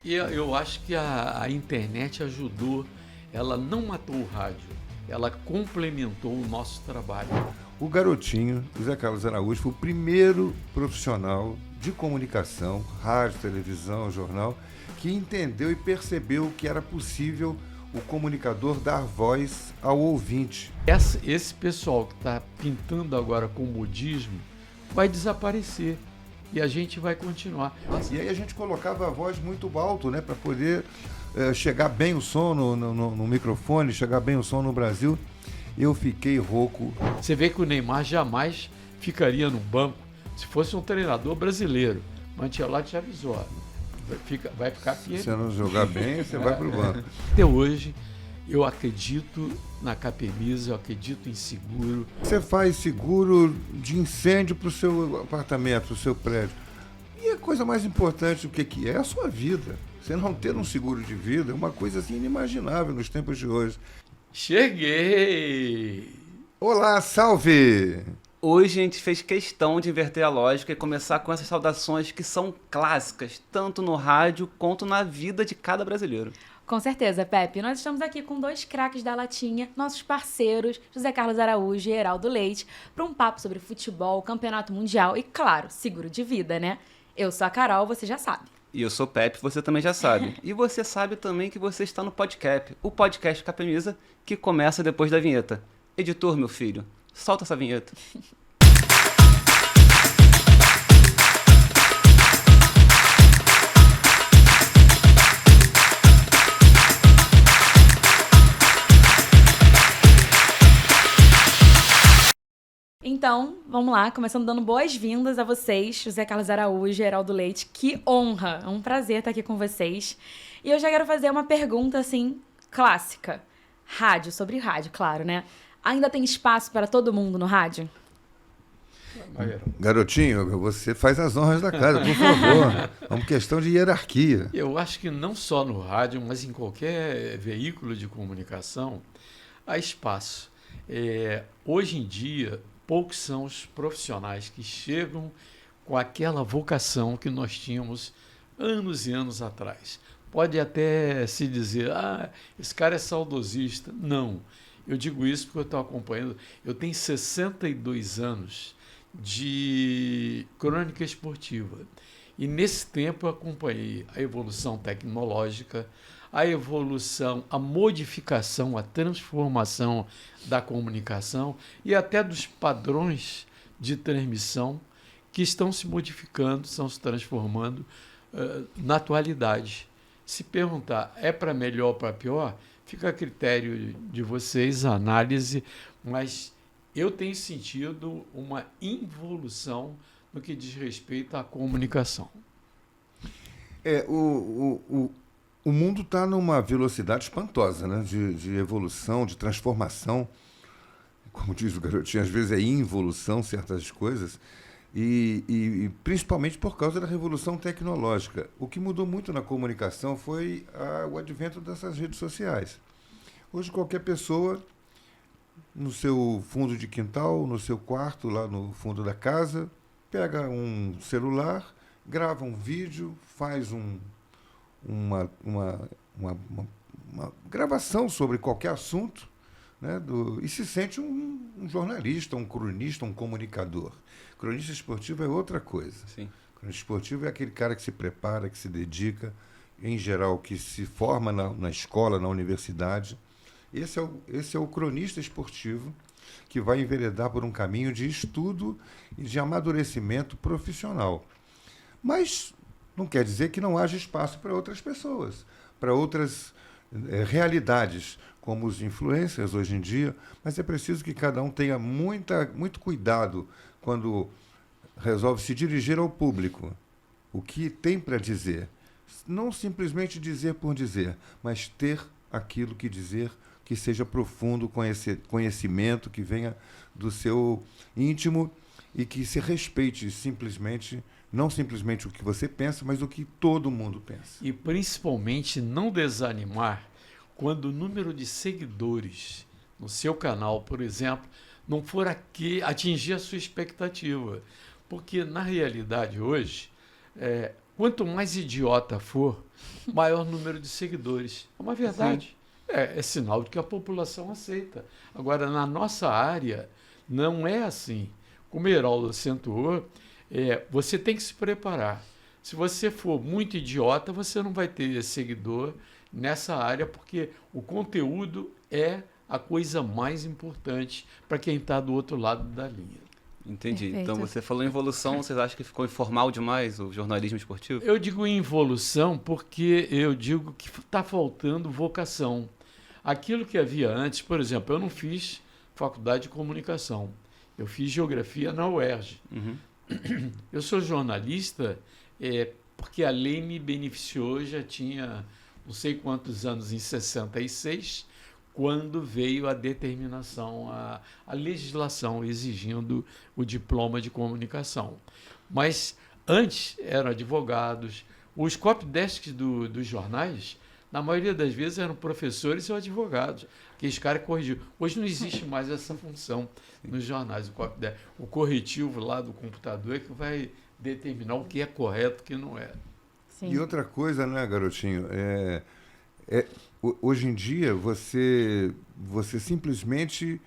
E eu acho que a internet ajudou, ela não matou o rádio, ela complementou o nosso trabalho. O Garotinho, José Carlos Araújo, foi o primeiro profissional de comunicação, rádio, televisão, jornal, que entendeu e percebeu que era possível o comunicador dar voz ao ouvinte. Esse pessoal que está pintando agora com modismo vai desaparecer e a gente vai continuar. E aí a gente colocava a voz muito alto, né, para poder chegar bem o som no microfone, chegar bem o som no Brasil. Eu fiquei rouco. Você vê que o Neymar jamais ficaria no banco se fosse um treinador brasileiro. O Ancelotti já avisou, vai ficar Se pior. você não jogar bem, você vai para o banco. Até hoje, eu acredito na Capemisa, eu acredito em seguro. Você faz seguro de incêndio para o seu apartamento, para o seu prédio. E a coisa mais importante, o que é a sua vida. Você não ter um seguro de vida é uma coisa assim inimaginável nos tempos de hoje. Cheguei! Olá, salve! Hoje a gente fez questão de inverter a lógica e começar com essas saudações que são clássicas, tanto no rádio quanto na vida de cada brasileiro. Com certeza, Pepe. Nós estamos aqui com dois craques da latinha, nossos parceiros, José Carlos Araújo e Heraldo Leite, para um papo sobre futebol, campeonato mundial e, claro, seguro de vida, né? Eu sou a Carol, você já sabe. E eu sou o Pepe, você também já sabe. E você sabe também que você está no Podcap, o podcast Capemisa, que começa depois da vinheta. Editor, meu filho, solta essa vinheta. Então, vamos lá, começando dando boas-vindas a vocês, José Carlos Araújo e Heraldo Leite. Que honra! É um prazer estar aqui com vocês. E eu já quero fazer uma pergunta, assim, clássica. Rádio, sobre rádio, claro, né? Ainda tem espaço para todo mundo no rádio? Garotinho, você faz as honras da casa, por favor. É uma questão de hierarquia. Eu acho que não só no rádio, mas em qualquer veículo de comunicação, há espaço. Hoje em dia, poucos são os profissionais que chegam com aquela vocação que nós tínhamos anos e anos atrás. Pode até se dizer, esse cara é saudosista. Não, eu digo isso porque eu estou acompanhando. Eu tenho 62 anos de crônica esportiva. E nesse tempo eu acompanhei a evolução tecnológica, a evolução, a modificação, a transformação da comunicação e até dos padrões de transmissão que estão se modificando, estão se transformando na atualidade. Se perguntar, é para melhor ou para pior, fica a critério de vocês, a análise, mas eu tenho sentido uma involução no que diz respeito à comunicação. O mundo está numa velocidade espantosa, né? De evolução, de transformação. Como diz o Garotinho, às vezes é involução certas coisas. E principalmente por causa da revolução tecnológica. O que mudou muito na comunicação foi o advento dessas redes sociais. Hoje qualquer pessoa, no seu fundo de quintal, no seu quarto, lá no fundo da casa, pega um celular, grava um vídeo, faz uma gravação sobre qualquer assunto, né, e se sente um jornalista, um cronista, um comunicador. Cronista esportivo é outra coisa. Sim. Cronista esportivo é aquele cara que se prepara, que se dedica, em geral, que se forma na escola, na universidade. Esse é o cronista esportivo que vai enveredar por um caminho de estudo e de amadurecimento profissional. Mas não quer dizer que não haja espaço para outras pessoas, para outras realidades, como os influencers hoje em dia, mas é preciso que cada um tenha muito cuidado quando resolve se dirigir ao público. O que tem para dizer. Não simplesmente dizer por dizer, mas ter aquilo que dizer que seja profundo, conhecimento, que venha do seu íntimo e que se respeite simplesmente, não simplesmente o que você pensa, mas o que todo mundo pensa. E principalmente não desanimar quando o número de seguidores no seu canal, por exemplo, não for atingir a sua expectativa. Porque, na realidade, hoje, quanto mais idiota for, maior número de seguidores. É uma verdade. É sinal de que a população aceita. Agora, na nossa área, não é assim. Como o Heraldo acentuou, você tem que se preparar. Se você for muito idiota, você não vai ter seguidor nessa área, porque o conteúdo é a coisa mais importante para quem está do outro lado da linha. Entendi. Perfeito. Então você falou em evolução, vocês acham que ficou informal demais o jornalismo esportivo? Eu digo involução porque eu digo que está faltando vocação. Aquilo que havia antes, por exemplo, eu não fiz faculdade de comunicação, eu fiz geografia na UERJ. Uhum. Eu sou jornalista porque a lei me beneficiou, já tinha não sei quantos anos, em 66, quando veio a determinação, a legislação exigindo o diploma de comunicação. Mas antes eram advogados, os copydesks dos jornais, na maioria das vezes eram professores ou advogados, que os caras corrigiam. Hoje não existe mais essa função nos jornais, o corretivo lá do computador é que vai determinar o que é correto e o que não é. Sim. E outra coisa, né, garotinho? Hoje em dia, você simplesmente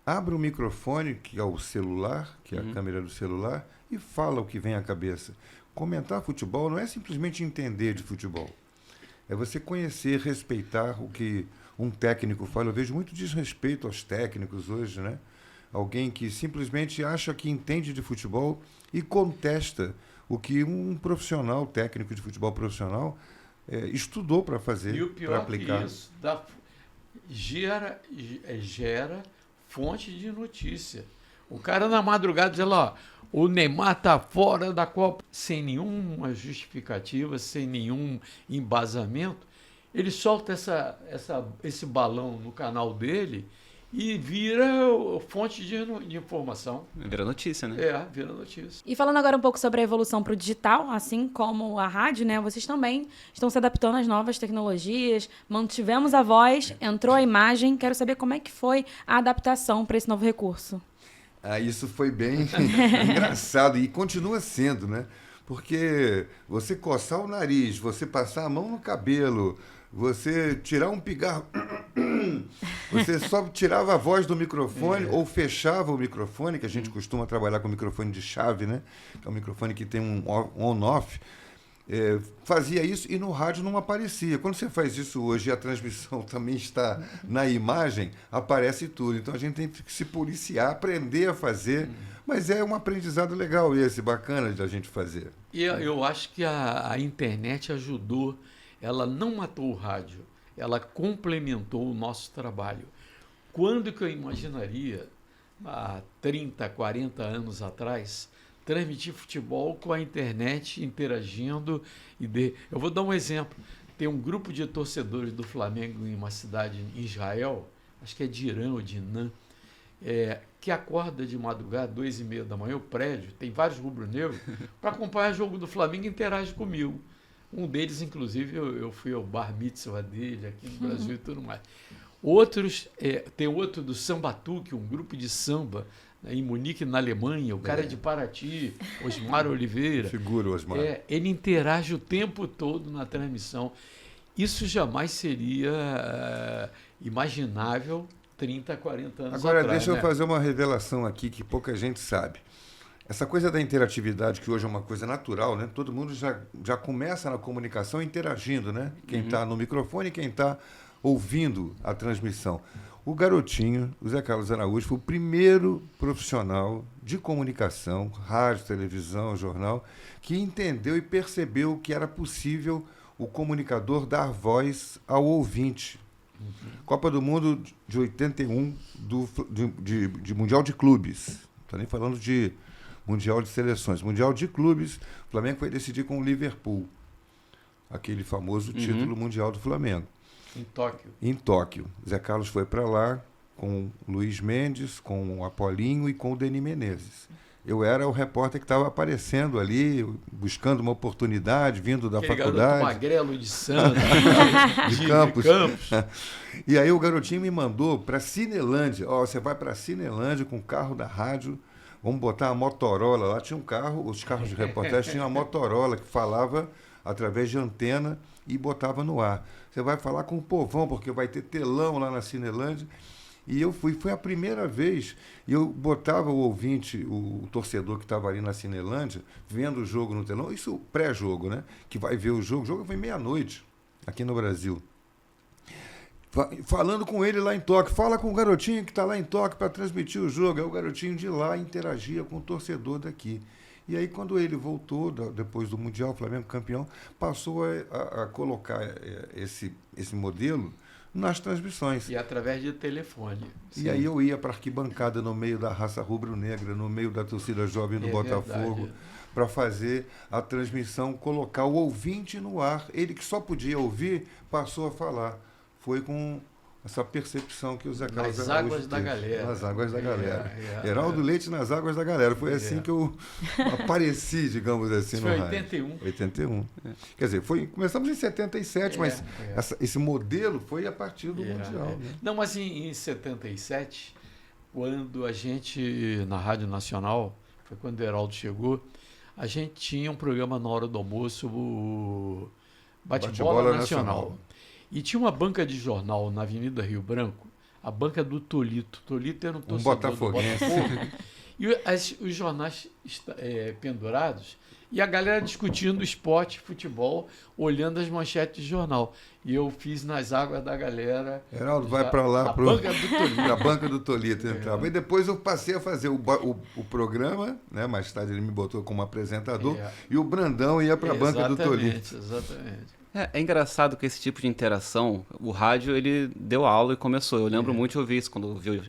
abre o microfone, que é o celular, que é a câmera do celular, e fala o que vem à cabeça. Comentar futebol não é simplesmente entender de futebol. É você conhecer, respeitar o que um técnico fala. Eu vejo muito desrespeito aos técnicos hoje, né? Alguém que simplesmente acha que entende de futebol e contesta o que um profissional, técnico de futebol profissional, estudou para fazer, E o para pior aplicar. que isso, gera fonte de notícia. O cara na madrugada diz lá, o Neymar está fora da Copa, sem nenhuma justificativa, sem nenhum embasamento. Ele solta esse balão no canal dele e vira fonte de informação. Vira notícia, né? Vira notícia. E falando agora um pouco sobre a evolução para o digital, assim como a rádio, né? Vocês também estão se adaptando às novas tecnologias, mantivemos a voz, entrou a imagem. Quero saber como é que foi a adaptação para esse novo recurso. Isso foi bem engraçado e continua sendo, né? Porque você coçar o nariz, você passar a mão no cabelo, você tirar um pigarro, você só tirava a voz do microfone ou fechava o microfone, que a gente costuma trabalhar com microfone de chave, né? Que é um microfone que tem um on-off. Fazia isso e no rádio não aparecia. Quando você faz isso hoje e a transmissão também está na imagem, aparece tudo. Então a gente tem que se policiar, aprender a fazer, mas é um aprendizado legal esse, bacana de a gente fazer. E eu acho que a internet ajudou, ela não matou o rádio, ela complementou o nosso trabalho. Quando que eu imaginaria, há 30, 40 anos atrás, transmitir futebol com a internet interagindo? Eu vou dar um exemplo. Tem um grupo de torcedores do Flamengo em uma cidade em Israel, acho que é de Irã ou de Inã, que acorda de madrugada, 2h30 da manhã, o prédio, tem vários rubro-negros, para acompanhar o jogo do Flamengo e interage comigo. Um deles, inclusive, eu fui ao bar mitzvah dele aqui no Brasil e tudo mais. Outros, tem outro do Sambatuque, um grupo de samba, em Munique, na Alemanha, o cara é de Paraty, Osmar Oliveira. Figura, Osmar. Ele interage o tempo todo na transmissão. Isso jamais seria imaginável 30, 40 anos Agora, atrás. deixa eu fazer uma revelação aqui que pouca gente sabe. Essa coisa da interatividade, que hoje é uma coisa natural, né? Todo mundo já começa na comunicação interagindo, né? Quem está no microfone e quem está ouvindo a transmissão. O garotinho, o Zé Carlos Araújo, foi o primeiro profissional de comunicação, rádio, televisão, jornal, que entendeu e percebeu que era possível o comunicador dar voz ao ouvinte. Copa do Mundo de 81, de Mundial de Clubes. Não estou nem falando de Mundial de Seleções. Mundial de Clubes, o Flamengo foi decidir com o Liverpool. Aquele famoso título mundial do Flamengo. Em Tóquio. Em Tóquio. Zé Carlos foi para lá com o Luiz Mendes, com o Apolinho e com o Denis Menezes. Eu era o repórter que estava aparecendo ali, buscando uma oportunidade, vindo da Aquele faculdade. garoto magrelo de Santos, de Campos. E aí o garotinho me mandou para Cinelândia. Você vai para Cinelândia com o carro da rádio, Vamos botar a Motorola. Lá tinha um carro, os carros de reportagem tinham a Motorola que falava através de antena e botava no ar. Você vai falar com o povão, porque vai ter telão lá na Cinelândia. E eu fui, foi a primeira vez, e eu botava o ouvinte, o torcedor que estava ali na Cinelândia, vendo o jogo no telão, isso pré-jogo, né? Que vai ver o jogo foi meia-noite, aqui no Brasil. Falando com ele lá em Tóquio, fala com o garotinho que está lá em Tóquio para transmitir o jogo. Aí o garotinho de lá interagia com o torcedor daqui. E aí, quando ele voltou, depois do Mundial, o Flamengo campeão, passou a colocar esse modelo nas transmissões. E através de telefone. E aí eu ia para a arquibancada no meio da raça rubro-negra, no meio da torcida jovem do Botafogo, para fazer a transmissão, colocar o ouvinte no ar. Ele que só podia ouvir, passou a falar. Foi com essa percepção que o Zé Carlos Nas Araújo águas da teve. galera. Nas águas da galera. Heraldo Leite nas águas da galera. Foi assim que eu apareci, digamos assim, isso no foi rádio. 81. 81. Quer dizer, começamos em 77, mas esse modelo foi a partir do Mundial. Né? Não, mas em 77, quando a gente, na Rádio Nacional, foi quando o Heraldo chegou, a gente tinha um programa na hora do almoço, o Bate-Bola Nacional. E tinha uma banca de jornal na Avenida Rio Branco, a banca do Tolito. Tolito era um torcedor do Botafogo. E os jornais pendurados, e a galera discutindo esporte, futebol, olhando as manchetes de jornal. E eu fiz nas águas da galera. Heraldo, vai para lá, para a banca do Tolito. E depois eu passei a fazer o programa, né? Mais tarde ele me botou como apresentador, e o Brandão ia para a banca do Tolito. Exatamente. É engraçado que esse tipo de interação, o rádio, ele deu aula e começou. Eu lembro muito de ouvir isso, quando eu vi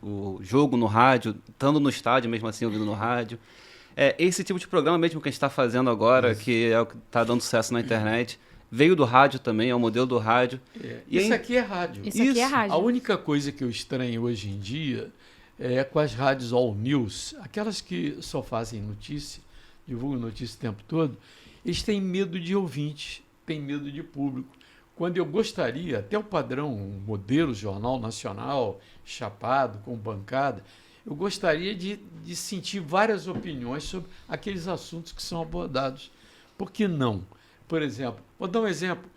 o jogo no rádio, estando no estádio, mesmo assim, ouvindo no rádio. Esse tipo de programa mesmo que a gente está fazendo agora, que é o que está dando sucesso na internet, veio do rádio também, é o modelo do rádio. Isso aqui é rádio. Isso aqui é rádio. A única coisa que eu estranho hoje em dia é com as rádios all news, aquelas que só fazem notícia, divulgam notícia o tempo todo, eles têm medo de ouvintes, têm medo de público. Quando eu gostaria, até o padrão, um modelo jornal nacional, chapado, com bancada, eu gostaria de sentir várias opiniões sobre aqueles assuntos que são abordados. Por que não? Por exemplo, vou dar um exemplo,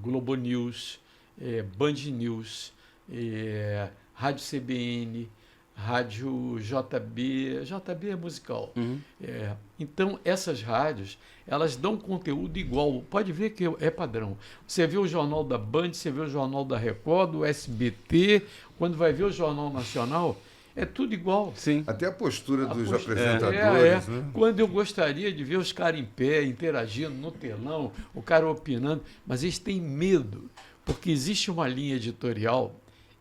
Globo News, Band News, Rádio CBN, Rádio JB é musical. Então, essas rádios, elas dão conteúdo igual. Pode ver que é padrão. Você vê o jornal da Band, você vê o jornal da Record, do SBT, quando vai ver o Jornal Nacional, é tudo igual. Sim. Até a postura dos apresentadores. Né? Quando eu gostaria de ver os caras em pé, interagindo no telão, o cara opinando, mas eles têm medo, porque existe uma linha editorial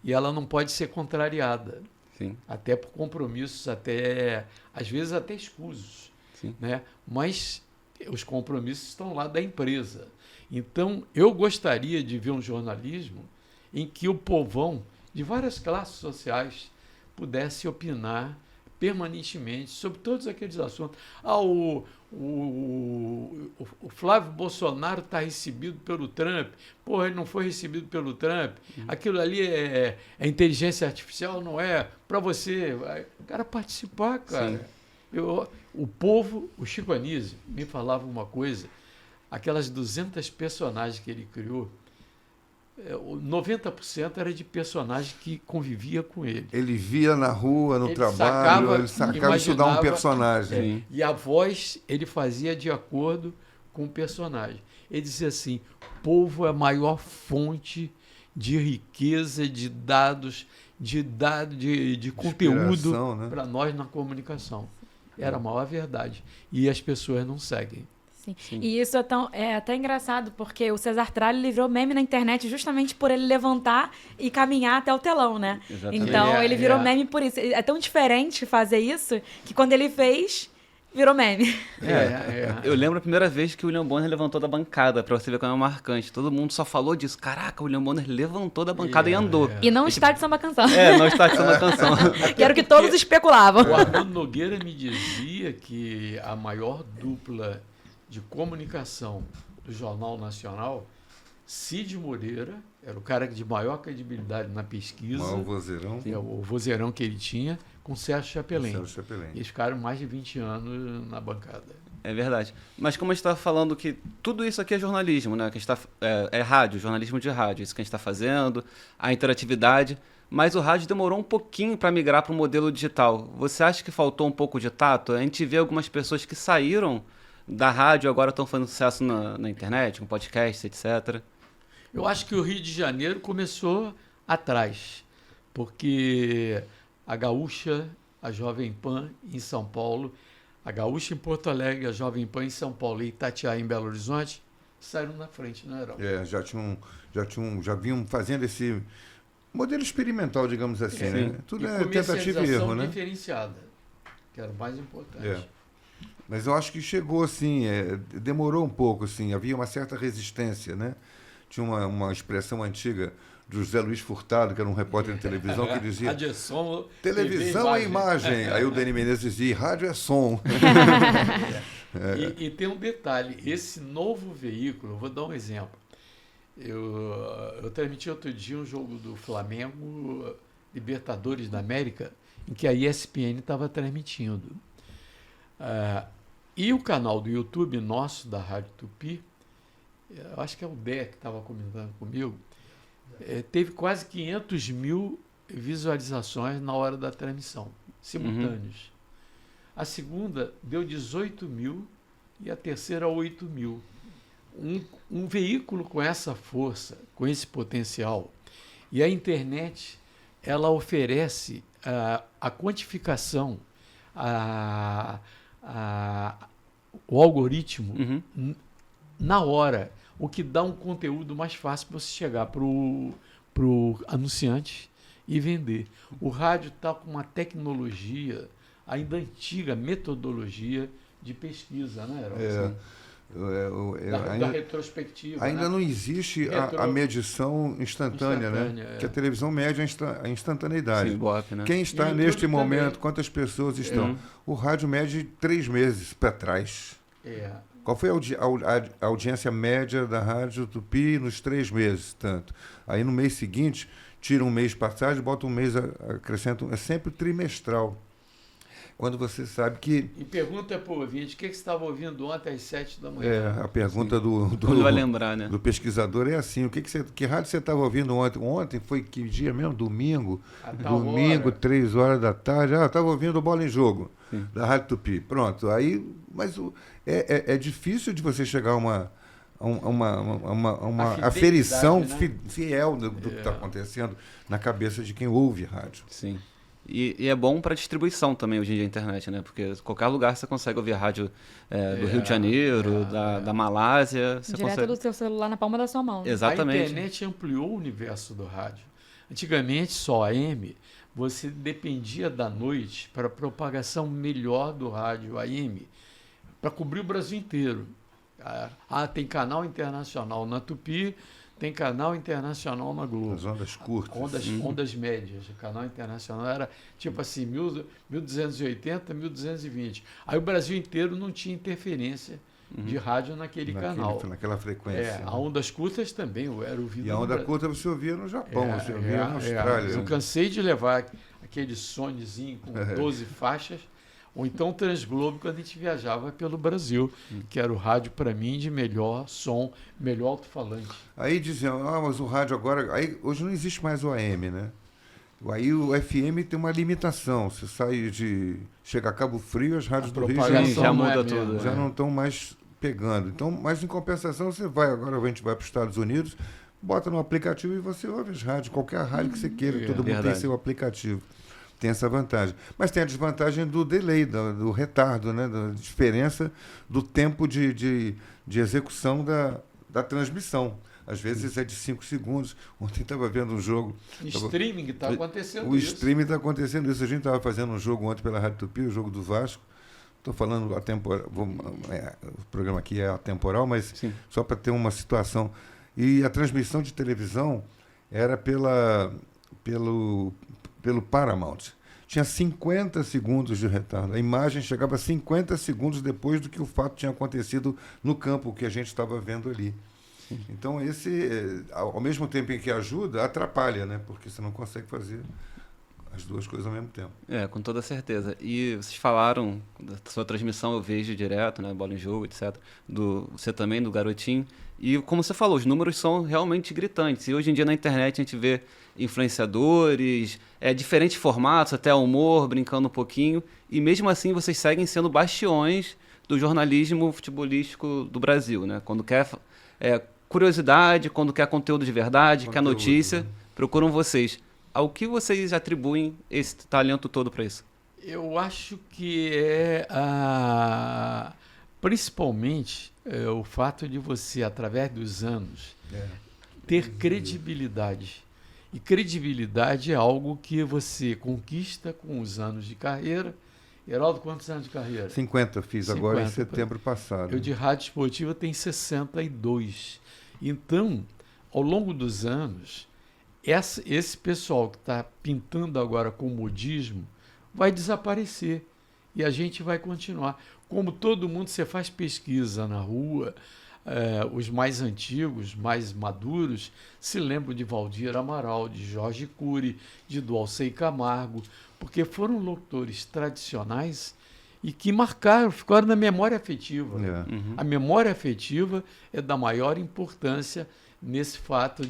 e ela não pode ser contrariada. Sim. Até por compromissos, às vezes até escusos. Sim. Né? Mas os compromissos estão lá da empresa. Então, eu gostaria de ver um jornalismo em que o povão de várias classes sociais pudesse opinar permanentemente sobre todos aqueles assuntos. O Flávio Bolsonaro está recebido pelo Trump. Porra, ele não foi recebido pelo Trump. Aquilo ali é inteligência artificial, não é? Para você, o cara participar, cara. O povo, o Chico Anísio, me falava uma coisa, aquelas 200 personagens que ele criou, 90% era de personagem que convivia com ele. Ele via na rua, no trabalho, ele sacava estudar um personagem. E a voz ele fazia de acordo com o personagem. Ele dizia assim, povo é a maior fonte de riqueza, de dados, de conteúdo para nós na comunicação. Era a maior verdade. E as pessoas não seguem. Sim. E isso é até engraçado, porque o César Tralli livrou meme na internet justamente por ele levantar e caminhar até o telão, né? Exatamente. Então, ele virou meme por isso. É tão diferente fazer isso, que quando ele fez, virou meme. Eu lembro a primeira vez que o William Bonner levantou da bancada, pra você ver como é marcante. Todo mundo só falou disso. Caraca, o William Bonner levantou da bancada e andou. E não está de samba canção. Não está de samba canção. Que era o que todos especulavam. O Arnaldo Nogueira me dizia que a maior dupla de comunicação do Jornal Nacional Cid Moreira, era o cara de maior credibilidade na pesquisa. O vozeirão. O vozeirão que ele tinha, com Sérgio Chapelin. Sérgio Chapelin. Eles ficaram mais de 20 anos na bancada. É verdade. Mas como a gente está falando que tudo isso aqui é jornalismo, né? Que a gente é rádio, jornalismo de rádio, isso que a gente está fazendo, a interatividade. Mas o rádio demorou um pouquinho para migrar para o modelo digital. Você acha que faltou um pouco de tato? A gente vê algumas pessoas que saíram da rádio e agora estão fazendo sucesso na internet, com podcast, etc. Eu acho que o Rio de Janeiro começou atrás, porque a Gaúcha, a Jovem Pan em São Paulo, a Gaúcha em Porto Alegre, a Jovem Pan em São Paulo e Itatiaia em Belo Horizonte saíram na frente, não era? Já vinham fazendo esse modelo experimental, digamos assim, né? Tudo é tentativa e erro, né? Diferenciada, que era o mais importante. É. Mas eu acho que chegou assim, demorou um pouco, assim, havia uma certa resistência, né? Tinha uma expressão antiga do José Luiz Furtado, que era um repórter de televisão, que dizia: rádio é som, televisão é imagem. Aí o Dani Menezes dizia: rádio é som. E tem um detalhe, esse novo veículo, eu vou dar um exemplo. Eu transmiti outro dia um jogo do Flamengo, Libertadores da América, em que a ESPN estava transmitindo. E o canal do YouTube nosso, da Rádio Tupi, eu acho que é o Dé que estava comentando comigo, teve quase 500 mil visualizações na hora da transmissão, simultâneos. A segunda deu 18 mil e a terceira 8 mil. Um veículo com essa força, com esse potencial, e a internet, ela oferece a quantificação, o algoritmo na hora, o que dá um conteúdo mais fácil para você chegar para o anunciante e vender. O rádio está com uma tecnologia, ainda antiga metodologia de pesquisa, né, Herói? Da retrospectiva. Ainda não existe a medição instantânea, né? Que a televisão mede a instantaneidade. Sim, Ibope, né? Quem está neste momento, quantas pessoas estão? O rádio mede 3 meses para trás. Qual foi a audiência média da Rádio Tupi nos 3 meses? Tanto. Aí no mês seguinte, tira um mês passagem, bota um mês, acrescenta é sempre trimestral. Quando você sabe que... E pergunta para o ouvinte, o que você estava ouvindo ontem às 7 da manhã? A pergunta vai lembrar, né? do pesquisador é assim, que rádio você estava ouvindo ontem? Ontem foi que dia mesmo? Domingo? Domingo, 3 horas da tarde. Estava ouvindo Bola em Jogo, da Rádio Tupi. Pronto, aí... Mas é difícil de você chegar a uma aferição, né? Fiel do que está acontecendo na cabeça de quem ouve rádio. Sim. E é bom para distribuição também hoje em dia a internet, né? Porque qualquer lugar você consegue ouvir rádio do Rio de Janeiro, da Malásia. Você direto consegue... do seu celular na palma da sua mão. Exatamente. A internet ampliou o universo do rádio. Antigamente, só AM, você dependia da noite para a propagação melhor do rádio AM, para cobrir o Brasil inteiro. Tem canal internacional na Tupi, tem canal internacional na Globo. As ondas curtas. Ondas médias. O canal internacional era tipo assim, 1280, 1220. Aí o Brasil inteiro não tinha interferência de rádio naquele canal. Naquela frequência. A ondas curtas também era ouvido. E a onda curta você ouvia no Japão, você ouvia na Austrália. Eu cansei de levar aquele sonezinho com 12 faixas, ou então Transglobo, quando a gente viajava pelo Brasil, que era o rádio, para mim, de melhor som, melhor alto-falante. Aí diziam, mas o rádio agora... Hoje não existe mais o AM, né? Aí o FM tem uma limitação. Você chega a Cabo Frio, as rádios do Rio já muda tudo. Já não estão mais pegando. Então, mas em compensação, agora a gente vai para os Estados Unidos, bota no aplicativo e você ouve as rádios, qualquer rádio que você queira, todo mundo tem seu aplicativo. Tem essa vantagem. Mas tem a desvantagem do delay, do retardo, né? Da diferença do tempo de execução da transmissão. Às vezes é de 5 segundos. Ontem estava vendo um jogo... Streaming está acontecendo isso. O streaming está acontecendo isso. A gente estava fazendo um jogo ontem pela Rádio Tupi, o jogo do Vasco. Estou falando o programa aqui é atemporal, mas só para ter uma situação. E a transmissão de televisão era pelo Paramount. Tinha 50 segundos de retardo. A imagem chegava 50 segundos depois do que o fato tinha acontecido no campo, que a gente estava vendo ali. Então, ao mesmo tempo em que ajuda, atrapalha, né? Porque você não consegue fazer as duas coisas ao mesmo tempo. Com toda certeza. E vocês falaram da sua transmissão, eu vejo direto, né, Bola em Jogo, etc. Você também, do Garotinho. E como você falou, os números são realmente gritantes. E hoje em dia na internet a gente vê influenciadores, diferentes formatos, até humor, brincando um pouquinho. E mesmo assim vocês seguem sendo bastiões do jornalismo futebolístico do Brasil, né? Quando quer curiosidade, quando quer conteúdo de verdade, quer notícia, procuram vocês. Ao que vocês atribuem esse talento todo para isso? Eu acho que principalmente o fato de você, através dos anos, ter credibilidade. E credibilidade é algo que você conquista com os anos de carreira. Heraldo, quantos anos de carreira? 50 fiz 50, agora em setembro passado. Eu de rádio esportiva tenho 62. Então, ao longo dos anos, esse pessoal que está pintando agora com modismo vai desaparecer e a gente vai continuar. Como todo mundo, você faz pesquisa na rua, os mais antigos, mais maduros, se lembram de Valdir Amaral, de Jorge Cury, de Dulcei Camargo, porque foram locutores tradicionais e que marcaram, ficaram na memória afetiva. A memória afetiva é da maior importância nesse fato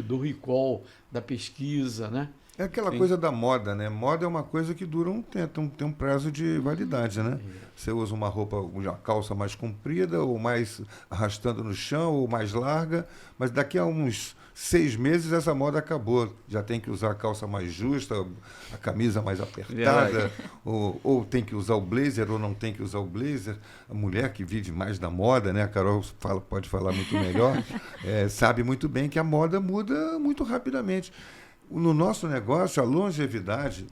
do recall, da pesquisa, né? É aquela coisa da moda, né? Moda é uma coisa que dura um tempo, tem um prazo de validade, né? Você usa uma roupa, uma calça mais comprida, ou mais arrastando no chão, ou mais larga, mas daqui a uns 6 meses essa moda acabou. Já tem que usar a calça mais justa, a camisa mais apertada, ou tem que usar o blazer, ou não tem que usar o blazer. A mulher que vive mais da moda, né? A Carol pode falar muito melhor, sabe muito bem que a moda muda muito rapidamente. No nosso negócio, a longevidade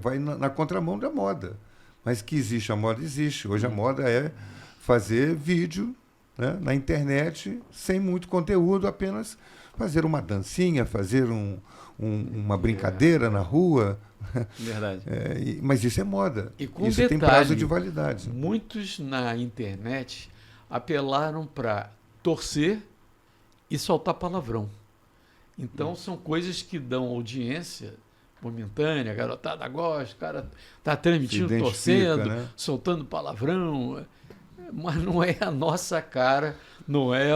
vai na contramão da moda. Mas que existe a moda, existe. Hoje a moda é fazer vídeo, né, na internet, sem muito conteúdo, apenas fazer uma dancinha, fazer uma brincadeira na rua. Verdade. Mas isso é moda. E com isso detalhe, tem prazo de validade. Muitos na internet apelaram para torcer e soltar palavrão. Então, são coisas que dão audiência momentânea, a garotada gosta, o cara está transmitindo, torcendo, né? Soltando palavrão, mas não é a nossa cara, não é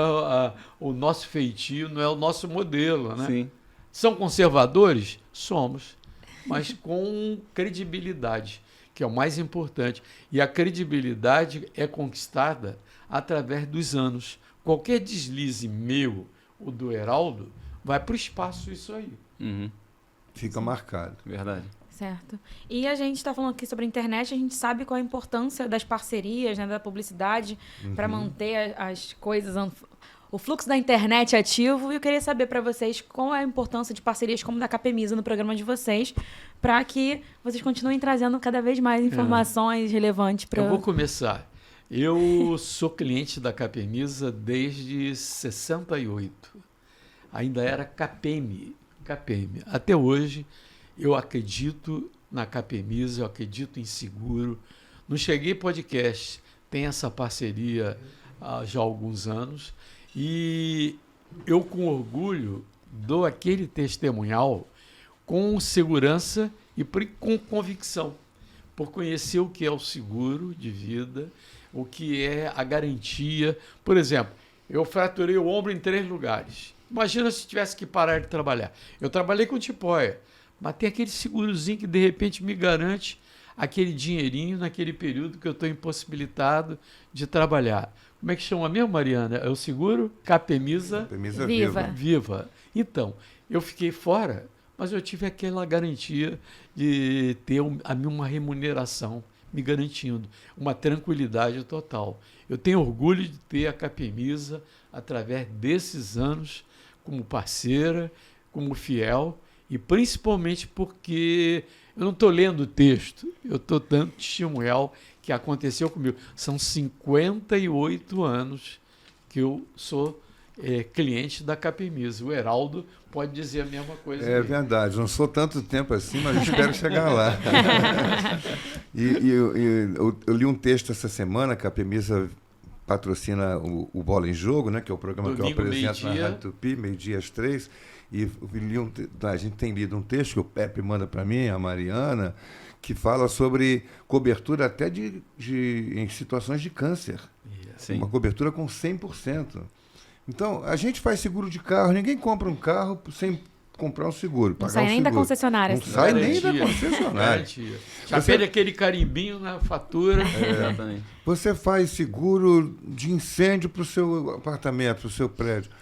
o nosso feitio, não é o nosso modelo, né? Sim. São conservadores? Somos, mas com credibilidade, que é o mais importante. E a credibilidade é conquistada através dos anos. Qualquer deslize meu ou do Heraldo vai para o espaço isso aí. Fica marcado. Verdade. Certo. E a gente está falando aqui sobre a internet, a gente sabe qual a importância das parcerias, né, da publicidade, para manter as coisas, o fluxo da internet ativo. E eu queria saber para vocês qual é a importância de parcerias como da Capemisa no programa de vocês, para que vocês continuem trazendo cada vez mais informações relevantes para... Eu vou começar. Eu sou cliente da Capemisa desde 68. Ainda era Capem. Até hoje, eu acredito na Capemisa, eu acredito em seguro. No Cheguei Podcast tem essa parceria há já alguns anos e eu, com orgulho, dou aquele testemunhal com segurança e com convicção, por conhecer o que é o seguro de vida, o que é a garantia. Por exemplo, eu fraturei o ombro em 3 lugares. Imagina se tivesse que parar de trabalhar. Eu trabalhei com tipóia, mas tem aquele segurozinho que de repente me garante aquele dinheirinho naquele período que eu estou impossibilitado de trabalhar. Como é que chama mesmo, Mariana? É o seguro? Capemisa Viva. Então, eu fiquei fora, mas eu tive aquela garantia de ter uma remuneração me garantindo, uma tranquilidade total. Eu tenho orgulho de ter a Capemisa através desses anos como parceira, como fiel, e principalmente porque eu não estou lendo o texto, eu estou dando testemunhal que aconteceu comigo. São 58 anos que eu sou cliente da Capemisa. O Heraldo pode dizer a mesma coisa. É verdade, não sou tanto tempo assim, mas espero chegar lá. Eu li um texto essa semana, Capemisa patrocina o Bola em Jogo, né, que é o programa Domingo, que eu apresento na meio-dia. Rádio Tupi, 12h às 3h. E a gente tem lido um texto que o Pepe manda para mim, a Mariana, que fala sobre cobertura até em situações de câncer. Sim. Uma cobertura com 100%. Então, a gente faz seguro de carro, ninguém compra um carro sem comprar um seguro. Não sai nem da concessionária. Não sai nem da concessionária. Garantia. Já pede aquele carimbinho na fatura. Exatamente. Você faz seguro de incêndio para o seu apartamento, para o seu prédio.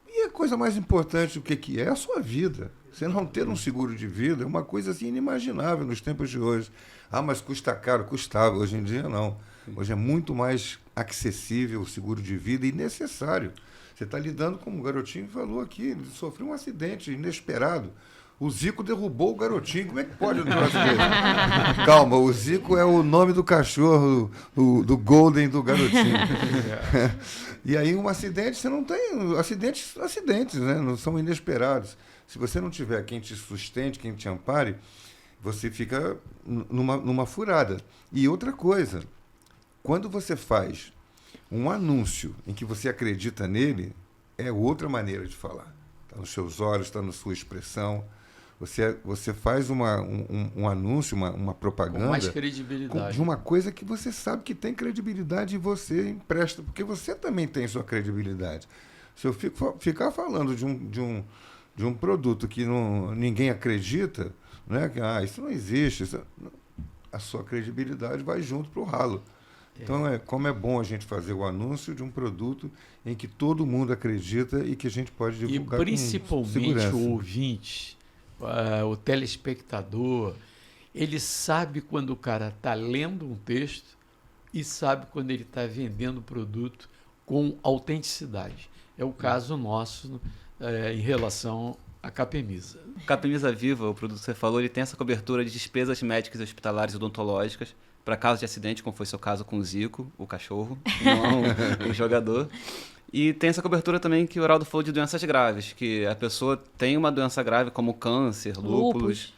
E a coisa mais importante, o que é? É a sua vida. Você não ter um seguro de vida é uma coisa assim inimaginável nos tempos de hoje. Ah, mas custa caro. Custava. Hoje em dia, não. Hoje é muito mais acessível o seguro de vida e necessário. Você está lidando, como o garotinho falou aqui, ele sofreu um acidente inesperado. O Zico derrubou o garotinho. Como é que pode um negócio desse? Calma, o Zico é o nome do cachorro, do Golden do garotinho. E aí um acidente, você não tem... Acidentes, né? Não são inesperados. Se você não tiver quem te sustente, quem te ampare, você fica numa furada. E outra coisa, quando você faz um anúncio em que você acredita nele, é outra maneira de falar. Está nos seus olhos, está na sua expressão. Você faz um anúncio, uma propaganda... Com mais credibilidade. De uma coisa que você sabe que tem credibilidade e você empresta, porque você também tem sua credibilidade. Se eu ficar falando de um produto que ninguém acredita, né? Isso não existe, a sua credibilidade vai junto para o ralo. Então, como é bom a gente fazer o anúncio de um produto em que todo mundo acredita e que a gente pode divulgar e principalmente com segurança. O ouvinte, o telespectador, ele sabe quando o cara está lendo um texto e sabe quando ele está vendendo o produto com autenticidade. É o caso nosso em relação à Capemisa. Capemisa Viva, o produto que você falou, ele tem essa cobertura de despesas médicas, hospitalares e odontológicas para caso de acidente, como foi seu caso com o Zico, o cachorro, não o jogador. E tem essa cobertura também que o Heraldo falou de doenças graves, que a pessoa tem uma doença grave como câncer, lúpus,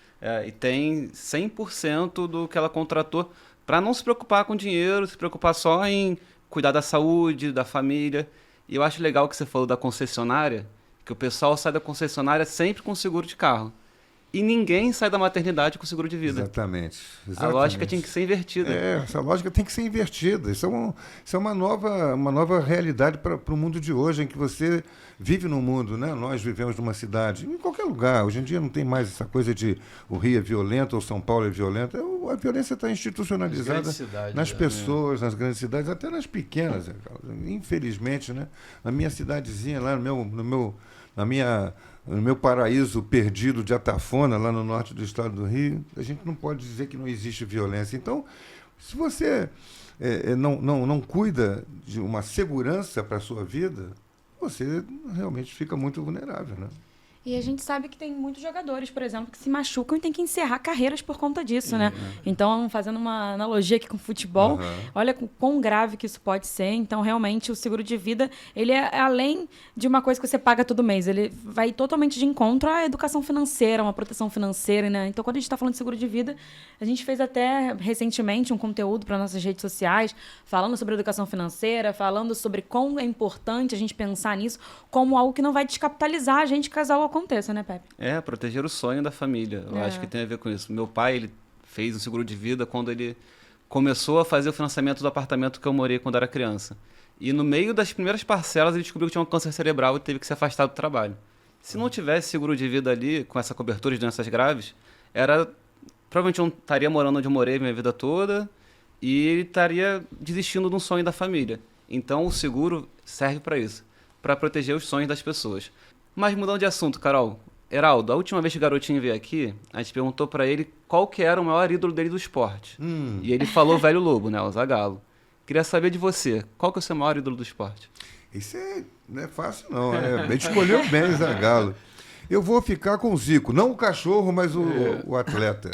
e tem 100% do que ela contratou para não se preocupar com dinheiro, se preocupar só em cuidar da saúde, da família. E eu acho legal que você falou da concessionária, que o pessoal sai da concessionária sempre com seguro de carro. E ninguém sai da maternidade com seguro de vida. Exatamente. A lógica tinha que ser invertida. Essa lógica tem que ser invertida. Isso é uma nova realidade para o mundo de hoje, em que você vive no mundo, né? Nós vivemos numa cidade, em qualquer lugar. Hoje em dia não tem mais essa coisa de o Rio é violento ou São Paulo é violento. A violência está institucionalizada nas pessoas, nas grandes cidades, até nas pequenas. Infelizmente, né? Na minha cidadezinha, lá no meu paraíso perdido de Atafona, lá no norte do estado do Rio, a gente não pode dizer que não existe violência. Então, se você não cuida de uma segurança para a sua vida, você realmente fica muito vulnerável, né? E a gente sabe que tem muitos jogadores, por exemplo, que se machucam e tem que encerrar carreiras por conta disso, né? Então, fazendo uma analogia aqui com o futebol, olha quão grave que isso pode ser. Então, realmente, o seguro de vida, ele é além de uma coisa que você paga todo mês. Ele vai totalmente de encontro à educação financeira, uma proteção financeira, né? Então, quando a gente está falando de seguro de vida, a gente fez até recentemente um conteúdo para nossas redes sociais, falando sobre educação financeira, falando sobre quão é importante a gente pensar nisso como algo que não vai descapitalizar a gente caso algo aconteça, né, Pepe? Proteger o sonho da família. Eu acho que tem a ver com isso. Meu pai, ele fez um seguro de vida quando ele começou a fazer o financiamento do apartamento que eu morei quando era criança. E no meio das primeiras parcelas ele descobriu que tinha um câncer cerebral e teve que se afastar do trabalho. Se não tivesse seguro de vida ali, com essa cobertura de doenças graves, provavelmente eu não estaria morando onde eu morei minha vida toda e ele estaria desistindo de um sonho da família. Então o seguro serve para isso, para proteger os sonhos das pessoas. Mas mudando de assunto, Carol, Heraldo, a última vez que o garotinho veio aqui, a gente perguntou pra ele qual que era o maior ídolo dele do esporte. E ele falou o velho Lobo, né, o Zagallo. Queria saber de você, qual que é o seu maior ídolo do esporte? Isso não é fácil não, ele escolheu bem o Zagallo. Eu vou ficar com o Zico, não o cachorro, mas o atleta.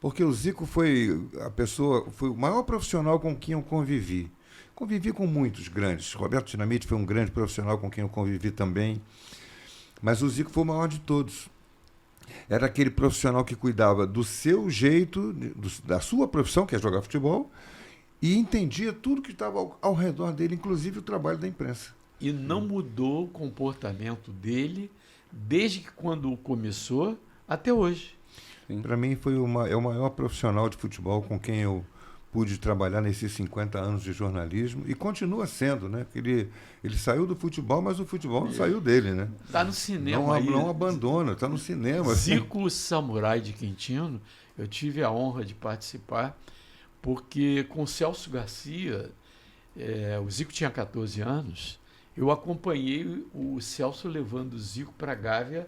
Porque o Zico foi o maior profissional com quem eu convivi. Convivi com muitos grandes. Roberto Dinamite foi um grande profissional com quem eu convivi também. Mas o Zico foi o maior de todos. Era aquele profissional que cuidava do seu jeito, da sua profissão, que é jogar futebol, e entendia tudo que estava ao redor dele, inclusive o trabalho da imprensa. E não mudou o comportamento dele desde que quando começou até hoje. Para mim é o maior profissional de futebol com quem eu pude trabalhar nesses 50 anos de jornalismo e continua sendo, né? Porque ele saiu do futebol, mas o futebol não saiu dele, né? Está no cinema Não, aí. não abandona, está no cinema. Zico Samurai de Quintino, eu tive a honra de participar, porque com o Celso Garcia, o Zico tinha 14 anos, eu acompanhei o Celso levando o Zico para a Gávea.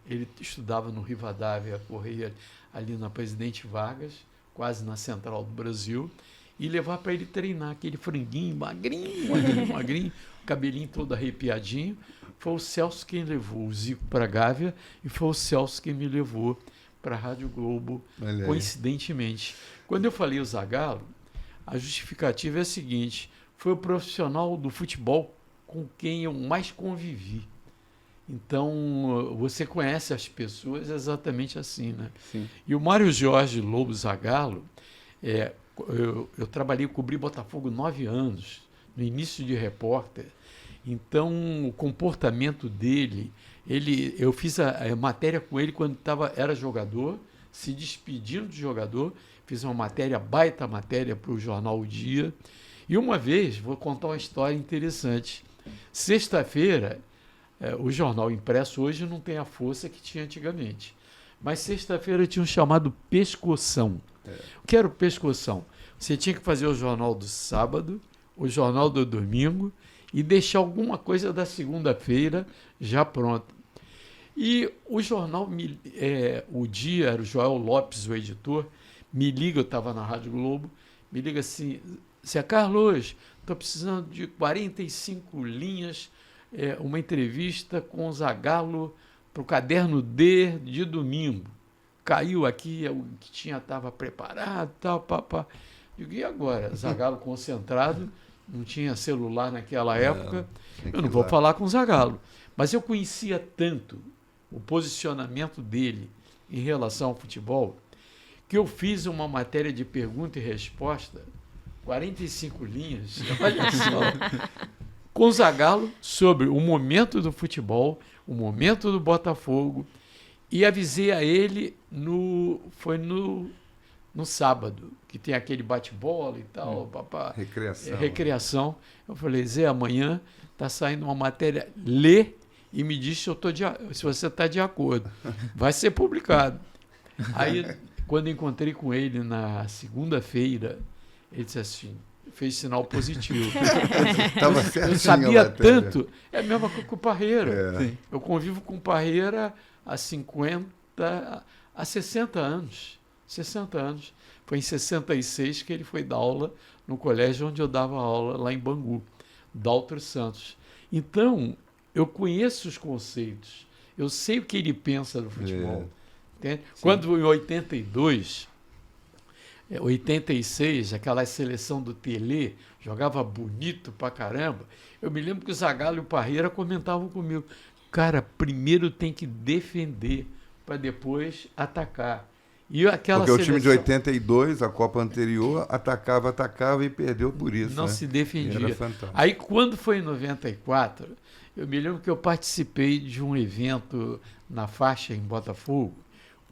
Ele estudava no Rivadavia Correia, ali na Presidente Vargas, quase na Central do Brasil, e levar para ele treinar aquele franguinho, magrinho, cabelinho todo arrepiadinho. Foi o Celso quem levou o Zico para a Gávea e foi o Celso quem me levou para a Rádio Globo, coincidentemente. Quando eu falei o Zagallo, a justificativa é a seguinte: foi o profissional do futebol com quem eu mais convivi. Então, você conhece as pessoas exatamente assim, né? Sim. E o Mário Jorge Lobo Zagallo, eu trabalhei, cobri Botafogo 9 anos, no início de repórter. Então, o comportamento dele, eu fiz a matéria com ele quando era jogador, se despedindo de jogador, fiz uma baita matéria para o jornal O Dia. E uma vez, vou contar uma história interessante. Sexta-feira, o jornal impresso hoje não tem a força que tinha antigamente. Mas sexta-feira tinha um chamado pescoção. O que era o pescoção? Você tinha que fazer o jornal do sábado, o jornal do domingo e deixar alguma coisa da segunda-feira já pronta. E o jornal, o Dia, era o Joel Lopes, o editor, me liga, eu estava na Rádio Globo, me liga assim: Zé Carlos, estou precisando de 45 linhas, uma entrevista com o Zagallo para o caderno D de domingo. Caiu aqui, o que estava preparado, tal, papá. Digo, e agora? Zagallo concentrado, não tinha celular naquela época, eu não vou falar com o Zagallo. Mas eu conhecia tanto o posicionamento dele em relação ao futebol, que eu fiz uma matéria de pergunta e resposta, 45 linhas, olha só, com o Zagallo sobre o momento do futebol, o momento do Botafogo, e avisei a ele foi no sábado, que tem aquele bate-bola e tal, papá, recreação. Eu falei: Zé, amanhã está saindo uma matéria, lê e me diz se você está de acordo. Vai ser publicado. Aí, quando encontrei com ele na segunda-feira, ele disse assim, fez sinal positivo. Eu sabia tanto, é a mesma coisa com o Parreira. Eu convivo com o Parreira há 60 anos. 60 anos. Foi em 66 que ele foi dar aula no colégio onde eu dava aula, lá em Bangu, Daltro Santos. Então, eu conheço os conceitos, eu sei o que ele pensa do futebol. Quando em 82, 86, aquela seleção do Tele, jogava bonito pra caramba, eu me lembro que o Zagallo e o Parreira comentavam comigo: cara, primeiro tem que defender para depois atacar. E aquela Porque o time de 82, a Copa anterior, atacava e perdeu por isso. Não se defendia. Era fantástico. Aí, quando foi em 94, eu me lembro que eu participei de um evento na faixa em Botafogo,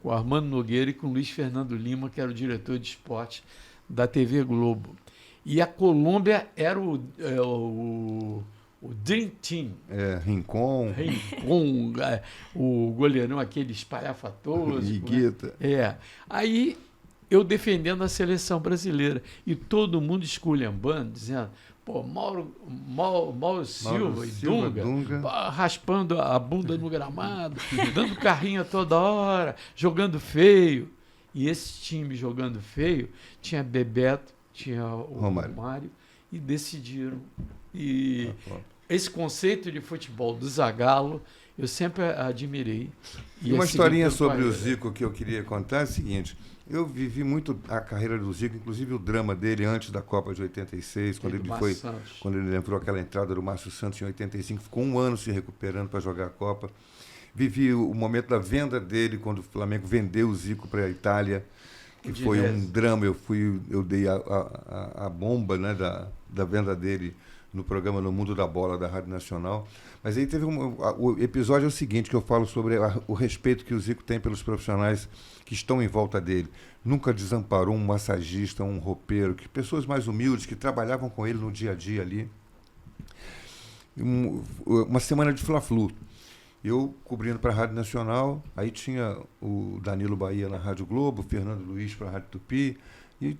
com o Armando Nogueira e com o Luiz Fernando Lima, que era o diretor de esporte da TV Globo. E a Colômbia era o Dream Team. Rincon, o goleirão, aquele espalhafatoso. Iguita. Aí eu defendendo a seleção brasileira e todo mundo esculhambando, dizendo: pô, Mauro Silva e Dunga. Raspando a bunda no gramado, dando carrinho toda hora, jogando feio. E esse time jogando feio tinha Bebeto, tinha o Romário, e decidiram. E esse conceito de futebol do Zagallo eu sempre admirei. E uma historinha sobre o Zico que eu queria contar é o seguinte: eu vivi muito a carreira do Zico, inclusive o drama dele antes da Copa de 86, quando ele entrou aquela entrada do Márcio Santos em 85, ficou um ano se recuperando para jogar a Copa. Vivi o momento da venda dele, quando o Flamengo vendeu o Zico para a Itália. que foi um drama. Eu dei a bomba, né, da venda dele no programa No Mundo da Bola, da Rádio Nacional. Mas aí teve o episódio é o seguinte, que eu falo sobre o respeito que o Zico tem pelos profissionais que estão em volta dele. Nunca desamparou um massagista, um roupeiro, pessoas mais humildes que trabalhavam com ele no dia a dia ali. Uma semana de Fla-Flu. Eu cobrindo para a Rádio Nacional, aí tinha o Danilo Bahia na Rádio Globo, o Fernando Luiz para a Rádio Tupi, e